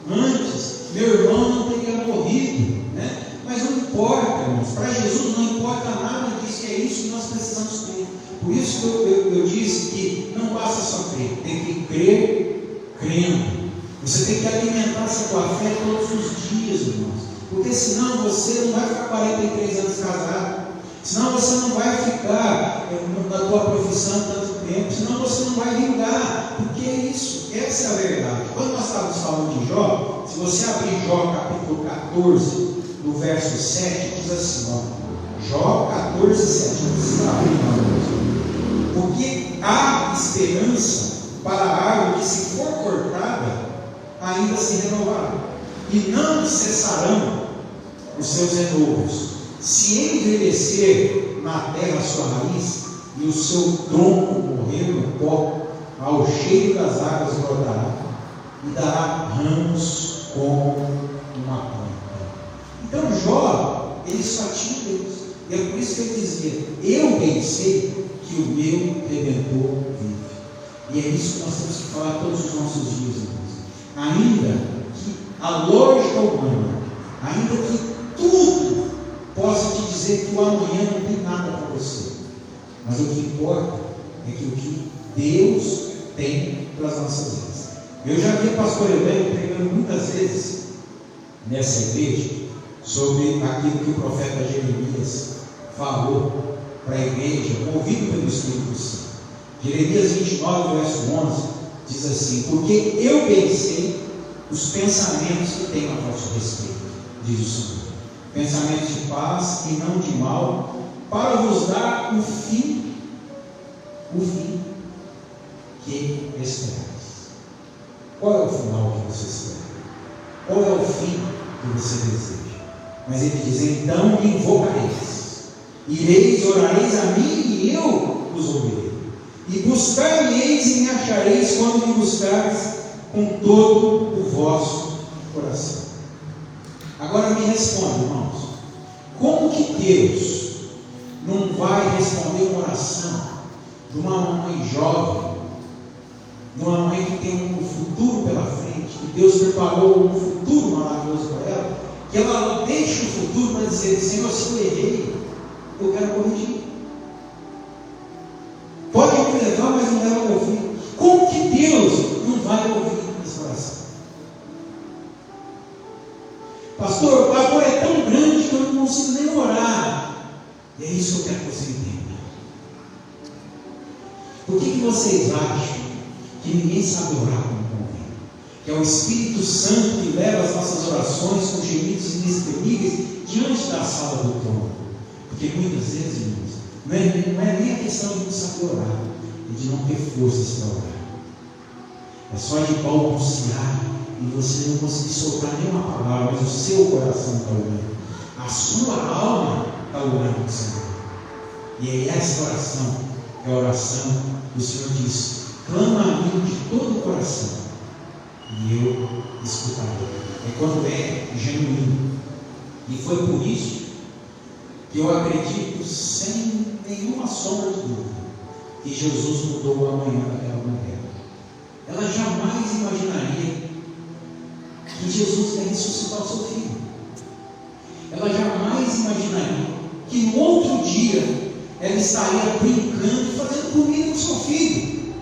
antes, meu irmão não teria morrido, né? Mas não importa, irmãos. Para Jesus não importa nada disso, que é isso que nós precisamos crer. Por isso que eu disse que não basta só crer, tem que crer crendo. Você tem que alimentar essa tua fé todos os dias, irmãos, porque senão você não vai ficar 43 anos casado, senão você não vai ficar na tua profissão tanto tempo, senão você não vai vingar, porque é isso, essa é a verdade. Quando nós estávamos falando de Jó, se você abrir Jó capítulo 14, no verso 7, diz assim, Jó 14, 7, porque há esperança para a árvore que, se for cortada, ainda se renovará, e não cessarão os seus renovos. Se envelhecer na terra a sua raiz, e o seu tronco morrer no pó, ao cheiro das águas brotará, e dará ramos como uma planta. Então Jó, ele só tinha Deus, e é por isso que ele dizia: eu bem sei que o meu Redentor vive. E é isso que nós temos que falar todos os nossos dias, irmãos. Ainda que a lógica humana, ainda que tudo possa te dizer que o amanhã não tem nada para você, Mas o que importa é que o que Deus tem para as nossas vidas. Eu já vi o pastor Evelio pregando muitas vezes nessa igreja sobre aquilo que o profeta Jeremias falou para a igreja, ouvido pelo Espírito Santo. Jeremias 29, verso 11, diz assim: porque eu pensei os pensamentos que tenho a vosso respeito, diz o Senhor, pensamentos de paz e não de mal, para vos dar o fim que esperais. Qual é o final que você espera? Qual é o fim que você deseja? Mas ele diz: então me invocareis, ireis, orareis a mim e eu vos ouvirei, e buscar-me-eis e me achareis quando me buscareis com todo o vosso coração. Agora me responde, irmãos, como que Deus não vai responder uma oração de uma mãe jovem, de uma mãe que tem um futuro pela frente, que Deus preparou um futuro maravilhoso para ela, que ela deixa o futuro para dizer: Senhor, se eu errei, eu quero corrigir. Pode me levar, mas não leva meu filho. Como que Deus não vai ouvir essa oração? Pastor, o amor é tão grande que eu não consigo nem orar. E é isso que eu quero que você entenda. Por que vocês acham que ninguém sabe orar como convém? Que é o Espírito Santo que leva as nossas orações com gemidos inexprimíveis diante da sala do trono. Porque muitas vezes, irmãos, não é nem a questão de não saber orar, é de não ter forças para orar. É só de balbuciar e você não conseguir soltar nenhuma palavra, mas o seu coração está orando, a sua alma está orando ao Senhor. E é essa oração, é a oração que o Senhor diz: clama a mim de todo o coração e eu escutarei. É quando é genuíno. E foi por isso que eu acredito, sem nenhuma sombra de dúvida, que Jesus mudou o amanhã daquela mulher. Ela jamais imaginaria que Jesus ia ressuscitar o seu filho. Ela jamais imaginaria que no outro dia ela estaria brincando, fazendo comida com o seu filho,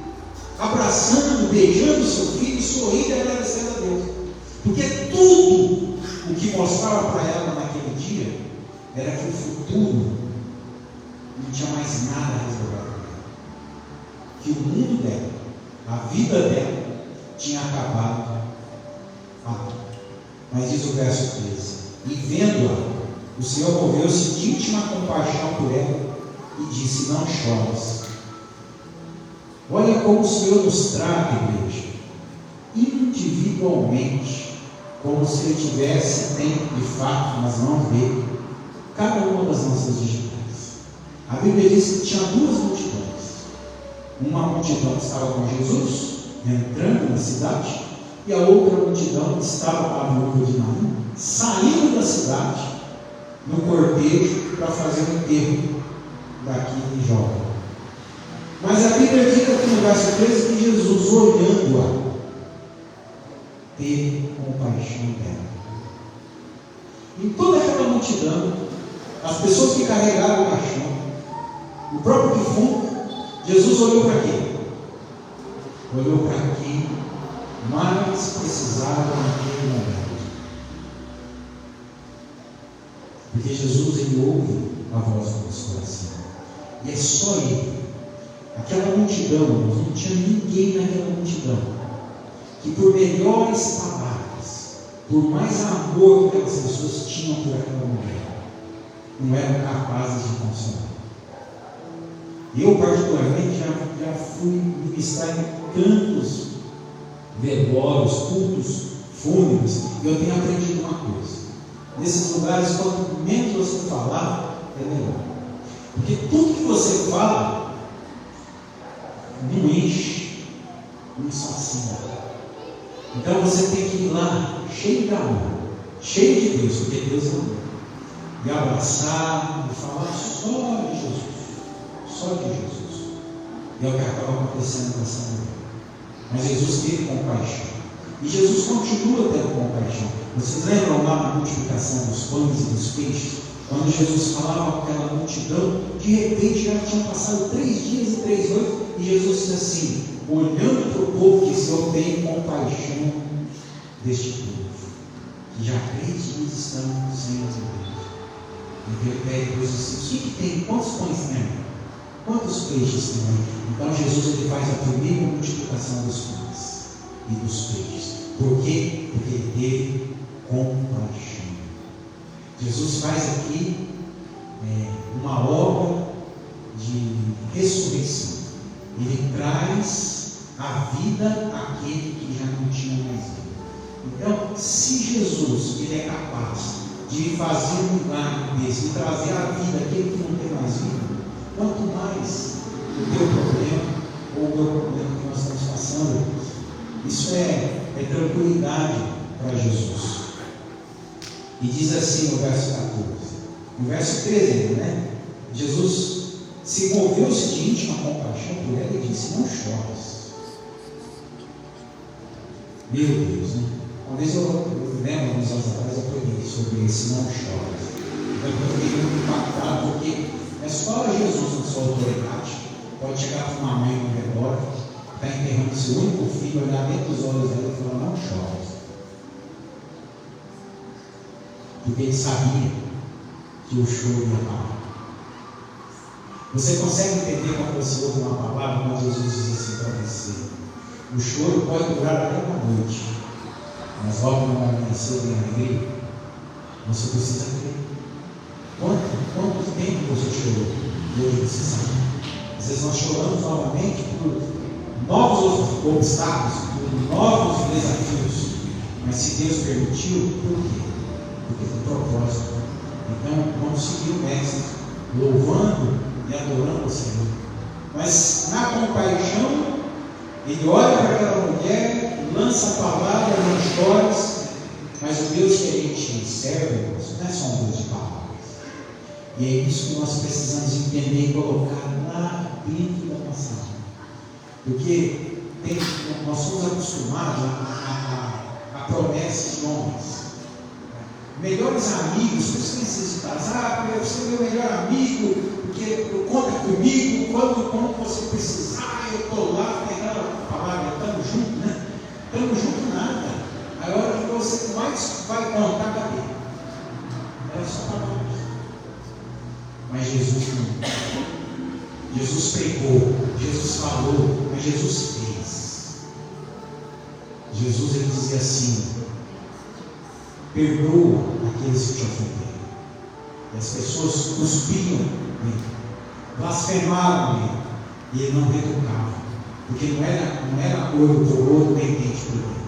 abraçando, beijando o seu filho, sorrindo e agradecendo a Deus. Porque tudo o que mostrava para ela naquele dia era que o futuro não tinha mais nada reservado para ela. Que o mundo dela, a vida dela, tinha acabado. Mas diz o verso 13: e vendo-a, o Senhor moveu-se de íntima compaixão por ela e disse: não chores. Olha como o Senhor nos trata, igreja, individualmente, como se Ele tivesse tempo de fato, mas não vê cada uma das nossas digitais. A Bíblia diz que tinha duas multidões. Uma multidão que estava com Jesus, entrando na cidade, e a outra multidão que estava com a viúva de Naim, saindo da cidade, no cortejo, para fazer o enterro daquele jovem. Mas a Bíblia diz aqui no verso 13 que Jesus, olhando-a, teve compaixão dela. Em toda aquela multidão, as pessoas que carregaram o caixão, o próprio defunto, Jesus olhou para quem? Olhou para quem mais precisava naquele momento. Porque Jesus, Ele ouve a voz do nosso coração. E é só Ele. Aquela multidão, não tinha ninguém naquela multidão que, por melhores palavras, por mais amor que aquelas pessoas tinham por aquela mulher, não eram capazes de consolar. Eu, particularmente, já fui ministrar em tantos velórios, cultos fúnebres, e eu tenho aprendido uma coisa: nesses lugares, quanto menos você falar, é melhor. Porque tudo que você fala não enche, não sacia. Então você tem que ir lá cheio de amor, cheio de Deus, porque Deus é amor, e abraçar e falar só de Jesus, só de Jesus. E é o que acaba acontecendo nessa mulher. Mas Jesus teve compaixão, e Jesus continua tendo compaixão. Vocês lembram lá na multiplicação dos pães e dos peixes, Quando Jesus falava com aquela multidão, de repente já tinham passado 3 dias e 3 noites, e Jesus disse assim, olhando para o povo, disse: eu tenho compaixão deste povo, que já 3 dias estão sem Deus. E ele pede Deus assim: o que tem? Quantos pães tem? Quantos peixes tem aí? Então Jesus ele faz a primeira multiplicação dos pães e dos peixes. Por quê? Porque ele teve compaixão. Jesus faz aqui uma obra de ressurreição. Ele traz a vida àquele que já não tinha mais vida. Então, se Jesus ele é capaz de fazer um milagre desse, de trazer a vida àquele que não tem mais vida, quanto mais o teu problema ou o meu problema que nós estamos passando, isso é tranquilidade para Jesus. E diz assim no verso 14, no verso 13, né? Jesus se moveu-se de íntima compaixão por ela e disse: não chores. Meu Deus, né? Uma vez eu lembro, alguns anos atrás, eu preguei sobre esse não chores. Eu fiquei muito impactado, porque é só Jesus, na sua autoridade, pode chegar para uma mãe no redor, está enterrando seu único filho, olhar dentro dos olhos dela e falar: não chores. Porque ele sabia que o choro ia parar. Você consegue entender quando você ouve uma palavra, quando Jesus diz assim para você: o choro pode durar até uma noite, mas logo no amanhecer vem a alegria? Você precisa crer. Quanto tempo você chorou? Hoje você sabe. Às vezes nós choramos novamente por novos obstáculos, por novos desafios. Mas se Deus permitiu, por quê? Porque tem propósito. Então vamos seguir o Mestre, louvando e adorando o Senhor. Mas na compaixão, ele olha para aquela mulher, lança a palavra, não chores. Mas o Deus que a gente serve, não é só um Deus de palavras. E é isso que nós precisamos entender e colocar lá dentro da nossa alma. Porque nós somos acostumados a promessas de homens. Melhores amigos, por isso necessitados. Você é meu melhor amigo, porque conta comigo, quando você precisar, eu estou lá. Tem aquela palavra, estamos juntos, né? Estamos juntos nada. A hora que você mais vai contar, cadê? Era só palavras. Mas Jesus não. Jesus pregou, Jesus falou, mas Jesus fez. Jesus ele dizia assim: perdoa aqueles que te ofenderam. E as pessoas cuspiam nele, blasfemavam nele, e ele não retocava, porque não era ouro por ouro, nem dente por dente.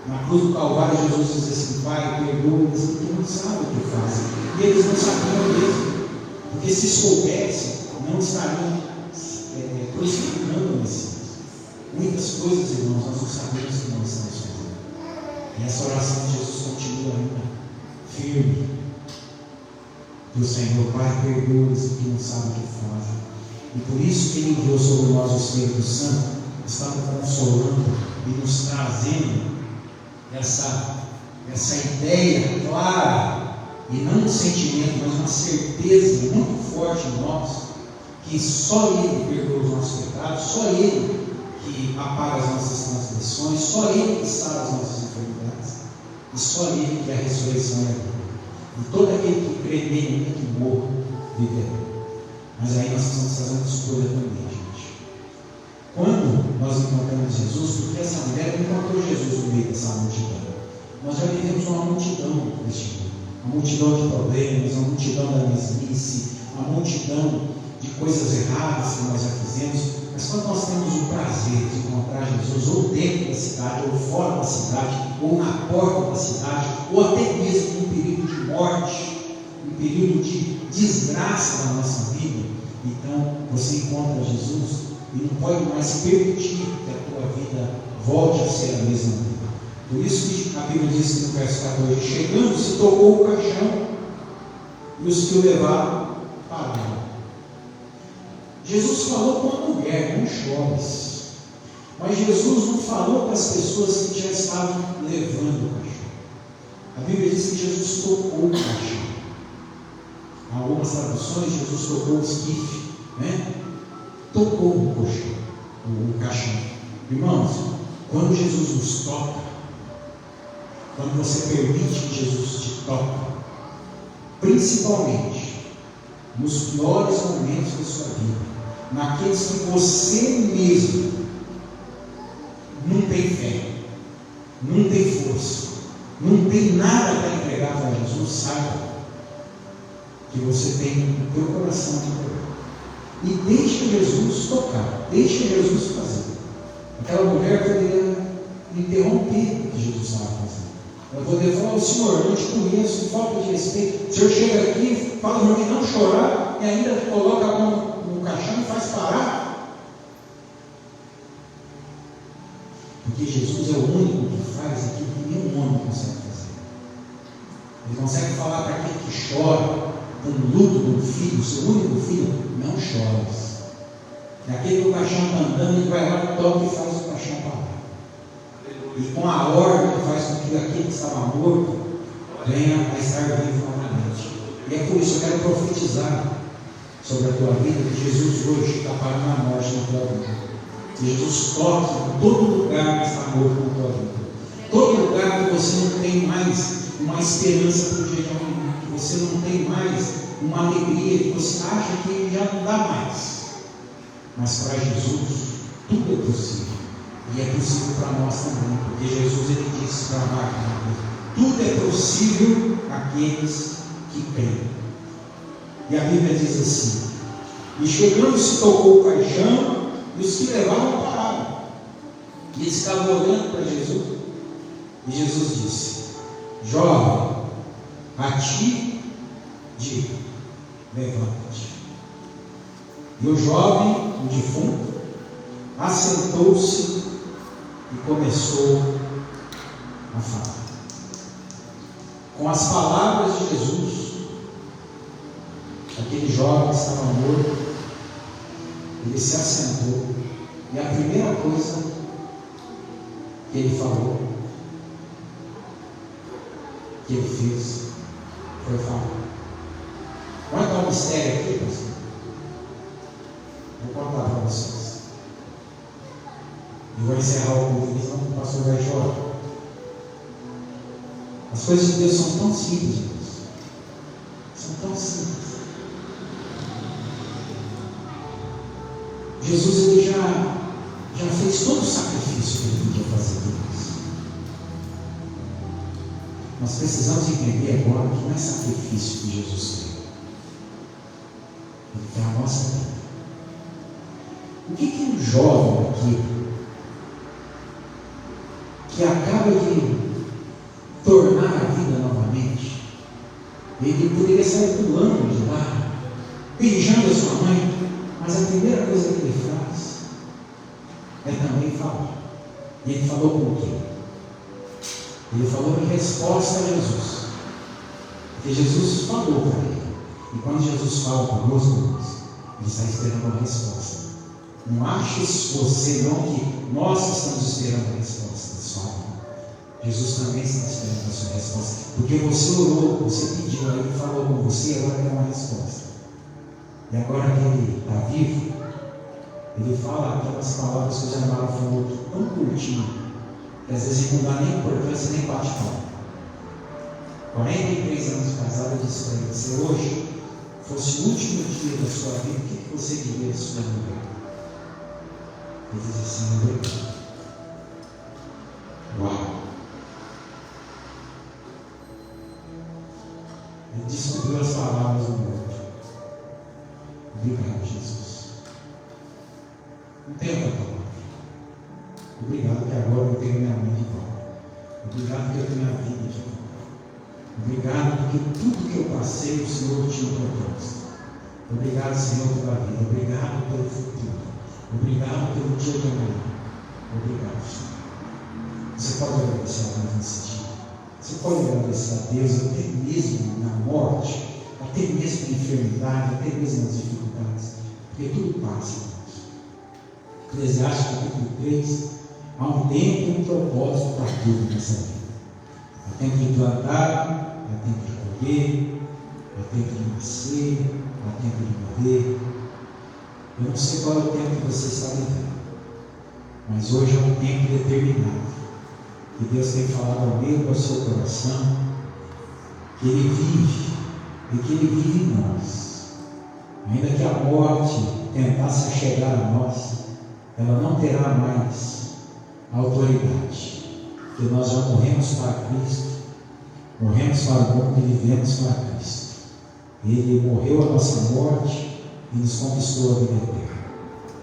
Na cruz do Calvário, Jesus diz assim: Pai, perdoa-os, porque não sabem o que fazem. E eles não sabiam mesmo, porque se soubessem, não estariam crucificando o Messias. Muitas coisas, irmãos, nós não sabemos que não estamos fazendo. E essa oração de Jesus continua ainda firme. Que o Senhor, Pai, perdoa-os que não sabem o que fazem. E por isso que Ele enviou sobre nós o Espírito Santo, está nos consolando e nos trazendo essa ideia clara, e não um sentimento, mas uma certeza muito forte em nós, que só Ele perdoa os nossos pecados, só Ele que apaga as nossas transgressões, só Ele que sara as nossas enfermidades, e só Ele que a ressurreição é a vida. E todo aquele que crê nele, nem que morra, viverá. Mas aí nós precisamos fazer uma escolha também, gente. Quando nós encontramos Jesus, porque essa mulher não encontrou Jesus no meio dessa multidão. Nós já vivemos uma multidão neste mundo. Uma multidão de problemas, uma multidão da mesmice, uma multidão de coisas erradas que nós já fizemos. Mas quando nós temos o prazer de encontrar Jesus, ou dentro da cidade, ou fora da cidade, ou na porta da cidade, ou até mesmo num período de morte, um período de desgraça na nossa vida, então você encontra Jesus e não pode mais permitir que a tua vida volte a ser a mesma vida. Por isso que a Bíblia diz no verso 14: chegando, se tocou o caixão, e os que o levaram pararam. Jesus falou com a mulher: não chores. Mas Jesus não falou para as pessoas que já estavam levando o caixão. A Bíblia diz que Jesus tocou o caixão. algumas traduções, Jesus tocou o esquife, né? Tocou o caixão. Irmãos, quando Jesus nos toca, quando você permite que Jesus te toque, principalmente nos piores momentos da sua vida, naqueles que você mesmo não tem fé, não tem força, não tem nada para entregar para Jesus, saiba que você tem no teu coração de Deus. E deixa Jesus tocar, deixa Jesus fazer. Aquela mulher poderia interromper o que Jesus estava fazendo. Ela poderia falar: o Senhor, eu não te conheço, falta de respeito. O Senhor chega aqui, fala para mim não chorar, e ainda coloca a mão no caixão e faz parar. Porque Jesus é o único que faz aquilo que nenhum homem consegue fazer. Ele consegue falar para aquele que chora, com o luto do filho, seu único filho: não chores. Naquele que o caixão está andando, ele vai lá, toca e faz o caixão parar. E com a ordem faz com que aquele que estava morto venha a estar vivo novamente. E é por isso que eu quero profetizar sobre a tua vida, que Jesus hoje está parando a morte na tua vida. Que Jesus toque em todo lugar que está morto na tua vida. Todo lugar que você não tem mais uma esperança para o dia de amanhã, que você não tem mais uma alegria, que você acha que já não dá mais. Mas para Jesus tudo é possível. E é possível para nós também, porque Jesus ele disse para Marta: tudo é possível àqueles que creem. E a Bíblia diz assim: e chegando-se tocou o caixão, e os que levavam pararam. E eles estavam olhando para Jesus. E Jesus disse: jovem, a ti digo, levanta-te. E o jovem, o defunto, assentou-se e começou a falar. Com as palavras de Jesus, aquele jovem que estava morto, ele se assentou, e a primeira coisa que ele falou, que ele fez, foi falar. Olha qual mistério aqui, pastor. Vou contar para vocês. E vou encerrar o culto, senão o pastor vai chorar. As coisas de Deus são tão simples, irmãos. São tão simples. Jesus ele já fez todo o sacrifício que ele podia fazer por nós. Nós precisamos entender agora que não é sacrifício que Jesus fez. Ele quer a nossa vida. O que um jovem aqui, que acaba de tornar a vida novamente, ele poderia sair pulando de lá, beijando a sua mãe, mas a primeira coisa que ele faz é também falar. E ele falou com o quê? Ele falou em resposta a Jesus. Porque Jesus falou para ele. E quando Jesus fala conosco, ele está esperando uma resposta. Não aches você não que nós estamos esperando a resposta da sua vida. Jesus também está esperando a sua resposta. Porque você orou, você pediu, aí ele falou com você, agora tem uma resposta. E agora que ele está vivo, ele fala aquelas palavras que o Zé Mara falou tão curtinho, que às vezes não dá nem importância, nem bate palma. 43 anos de casado, eu disse para ele: se hoje fosse o último dia da sua vida, o que você diria de sua mulher? Ele diz assim: obrigado. Uau! Ele descobriu as palavras do morto. Obrigado, Jesus. Não tenho outra palavra. Obrigado que agora eu tenho minha mãe de volta. Obrigado que eu tenho a vida de volta. Obrigado porque tudo que eu passei, o Senhor tinha um propósito. Obrigado, Senhor, pela vida. Obrigado pelo futuro. Obrigado pelo dia de amanhã. Obrigado, Senhor. Você pode agradecer a Deus nesse dia. Você pode agradecer a Deus até mesmo na morte, até mesmo na enfermidade, até mesmo nas dificuldades. Porque tudo passa. Eclesiastes capítulo 3, há um tempo e um propósito para tudo nessa vida. Há tempo de plantar, há tempo de colher, é tempo de nascer, é tempo de morrer. Eu não sei qual é o tempo que você está vivendo, mas hoje é um tempo determinado, que Deus tem falado ao meio do seu coração, que Ele vive, e que Ele vive em nós. Ainda que a morte tentasse chegar a nós, ela não terá mais autoridade, porque nós já morremos para Cristo, morremos para o mundo e vivemos para Cristo. Ele morreu a nossa morte e nos conquistou a vida eterna.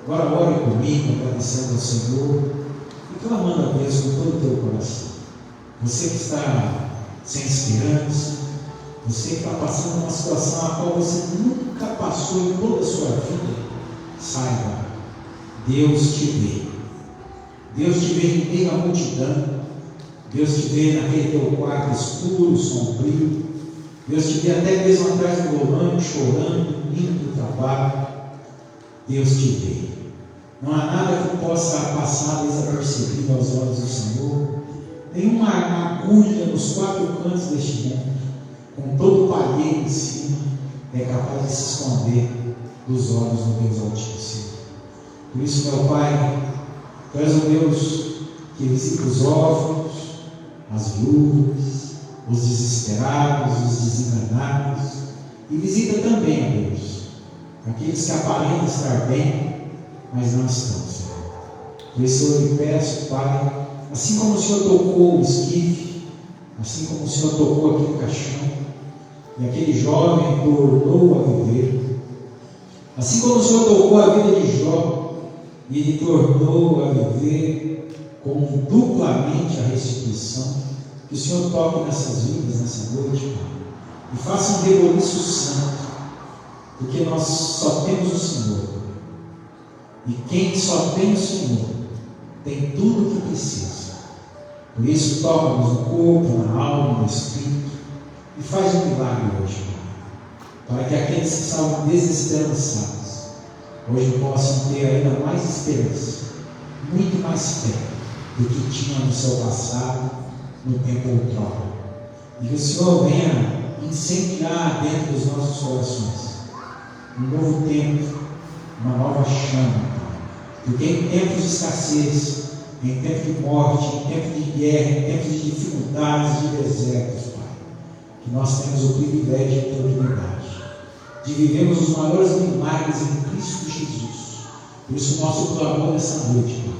Agora ore comigo, agradecendo ao Senhor e clamando a Deus com todo o teu coração. Você que está sem esperança, você que está passando uma situação a qual você nunca passou em toda a sua vida, saiba, Deus te vê. Deus te vê em meio à multidão. Deus te vê naquele teu quarto escuro, sombrio. Deus te vê até mesmo atrás do volante, chorando, indo do trabalho. Deus te vê. Não há nada que possa passar desapercebido aos olhos do Senhor. Nenhuma agulha nos quatro cantos deste mundo, com todo o palheiro em cima, é capaz de se esconder dos olhos do Deus Altíssimo. Por isso, meu Pai, Tu és o Deus que visita os órfãos, as viúvas, os desesperados, os desenganados, e visita também, ó Deus, aqueles que aparentam estar bem, mas não estão, Senhor. Por isso eu lhe peço, Pai, assim como o Senhor tocou o esquife, assim como o Senhor tocou aquele caixão, e aquele jovem tornou a viver, assim como o Senhor tocou a vida de Jó, e ele tornou a viver com duplamente a restituição, que o Senhor toque nessas vidas, nessa noite, Pai, e faça um reboliço santo, porque nós só temos o Senhor, e quem só tem o Senhor, tem tudo o que precisa. Por isso, toca-nos no corpo, na alma, no espírito, e faz um milagre hoje, Pai, para que aqueles que estavam desesperançados, hoje possam ter ainda mais esperança, muito mais fé do que tinham no seu passado, no tempo outrora. E que o Senhor venha incendiar dentro dos nossos corações um novo tempo, uma nova chama, porque em tempos de escassez, em tempos de morte, em tempos de guerra, em tempos de dificuldades, de desertos, Pai, que nós temos o privilégio e a oportunidade de vivermos os maiores milagres em Cristo Jesus. Por isso, o nosso clamor nessa noite, Pai,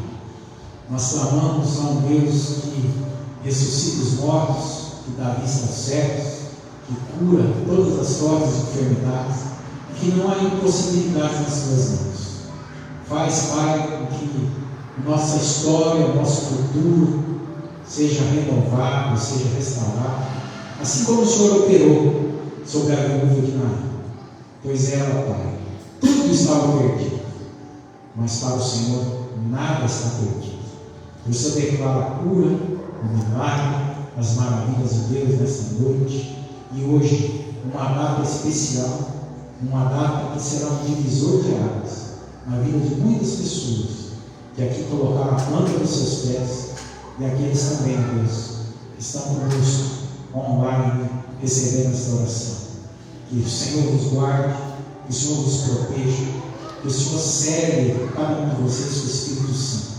nós clamamos a um Deus que ressuscita os mortos, que dá vista aos cegos, que cura todas as sortes e enfermidades, e que não há impossibilidades nas suas mãos. Faz, Pai, com que nossa história, o nosso futuro seja renovado, seja restaurado, assim como o Senhor operou sobre a viúva de Naim. Pois ela, Pai, tudo estava perdido, mas para o Senhor nada está perdido. Por isso eu declaro a cura, o milagre, as maravilhas de Deus nesta noite, e hoje uma data especial, uma data que será um divisor de águas na vida de muitas pessoas que aqui colocaram a planta dos seus pés, e aqueles também, Deus, que estão conosco online recebendo esta oração. Que o Senhor vos guarde, que o Senhor vos proteja, que o Senhor cele cada um de vocês com o Espírito Santo,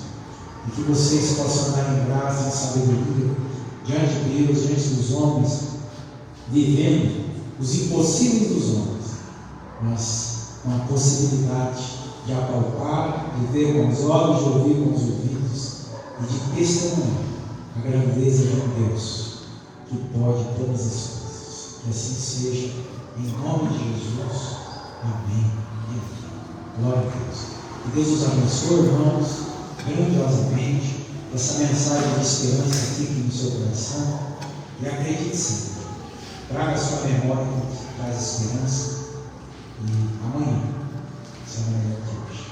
e que vocês possam andar em graça e sabedoria diante de Deus, diante dos homens, vivendo os impossíveis dos homens, mas com a possibilidade de apalpar, de ver com os olhos, de ouvir com os ouvidos, e de testemunhar a grandeza de um Deus que pode todas as coisas. Que assim seja, em nome de Jesus. Amém e amém. Glória a Deus. Que Deus os abençoe, irmãos, grandiosamente. Essa mensagem de esperança fique no seu coração, e acredite sempre. Traga a sua memória que traz esperança, e amanhã será melhor que hoje.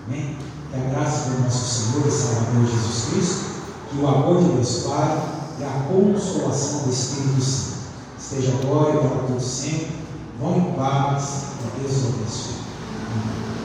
Amém? Que a graça do nosso Senhor e Salvador Jesus Cristo, que o amor de Deus Pai e a consolação do Espírito Santo esteja agora e para todos sempre. Vão em paz, que Deus os abençoe. Amém.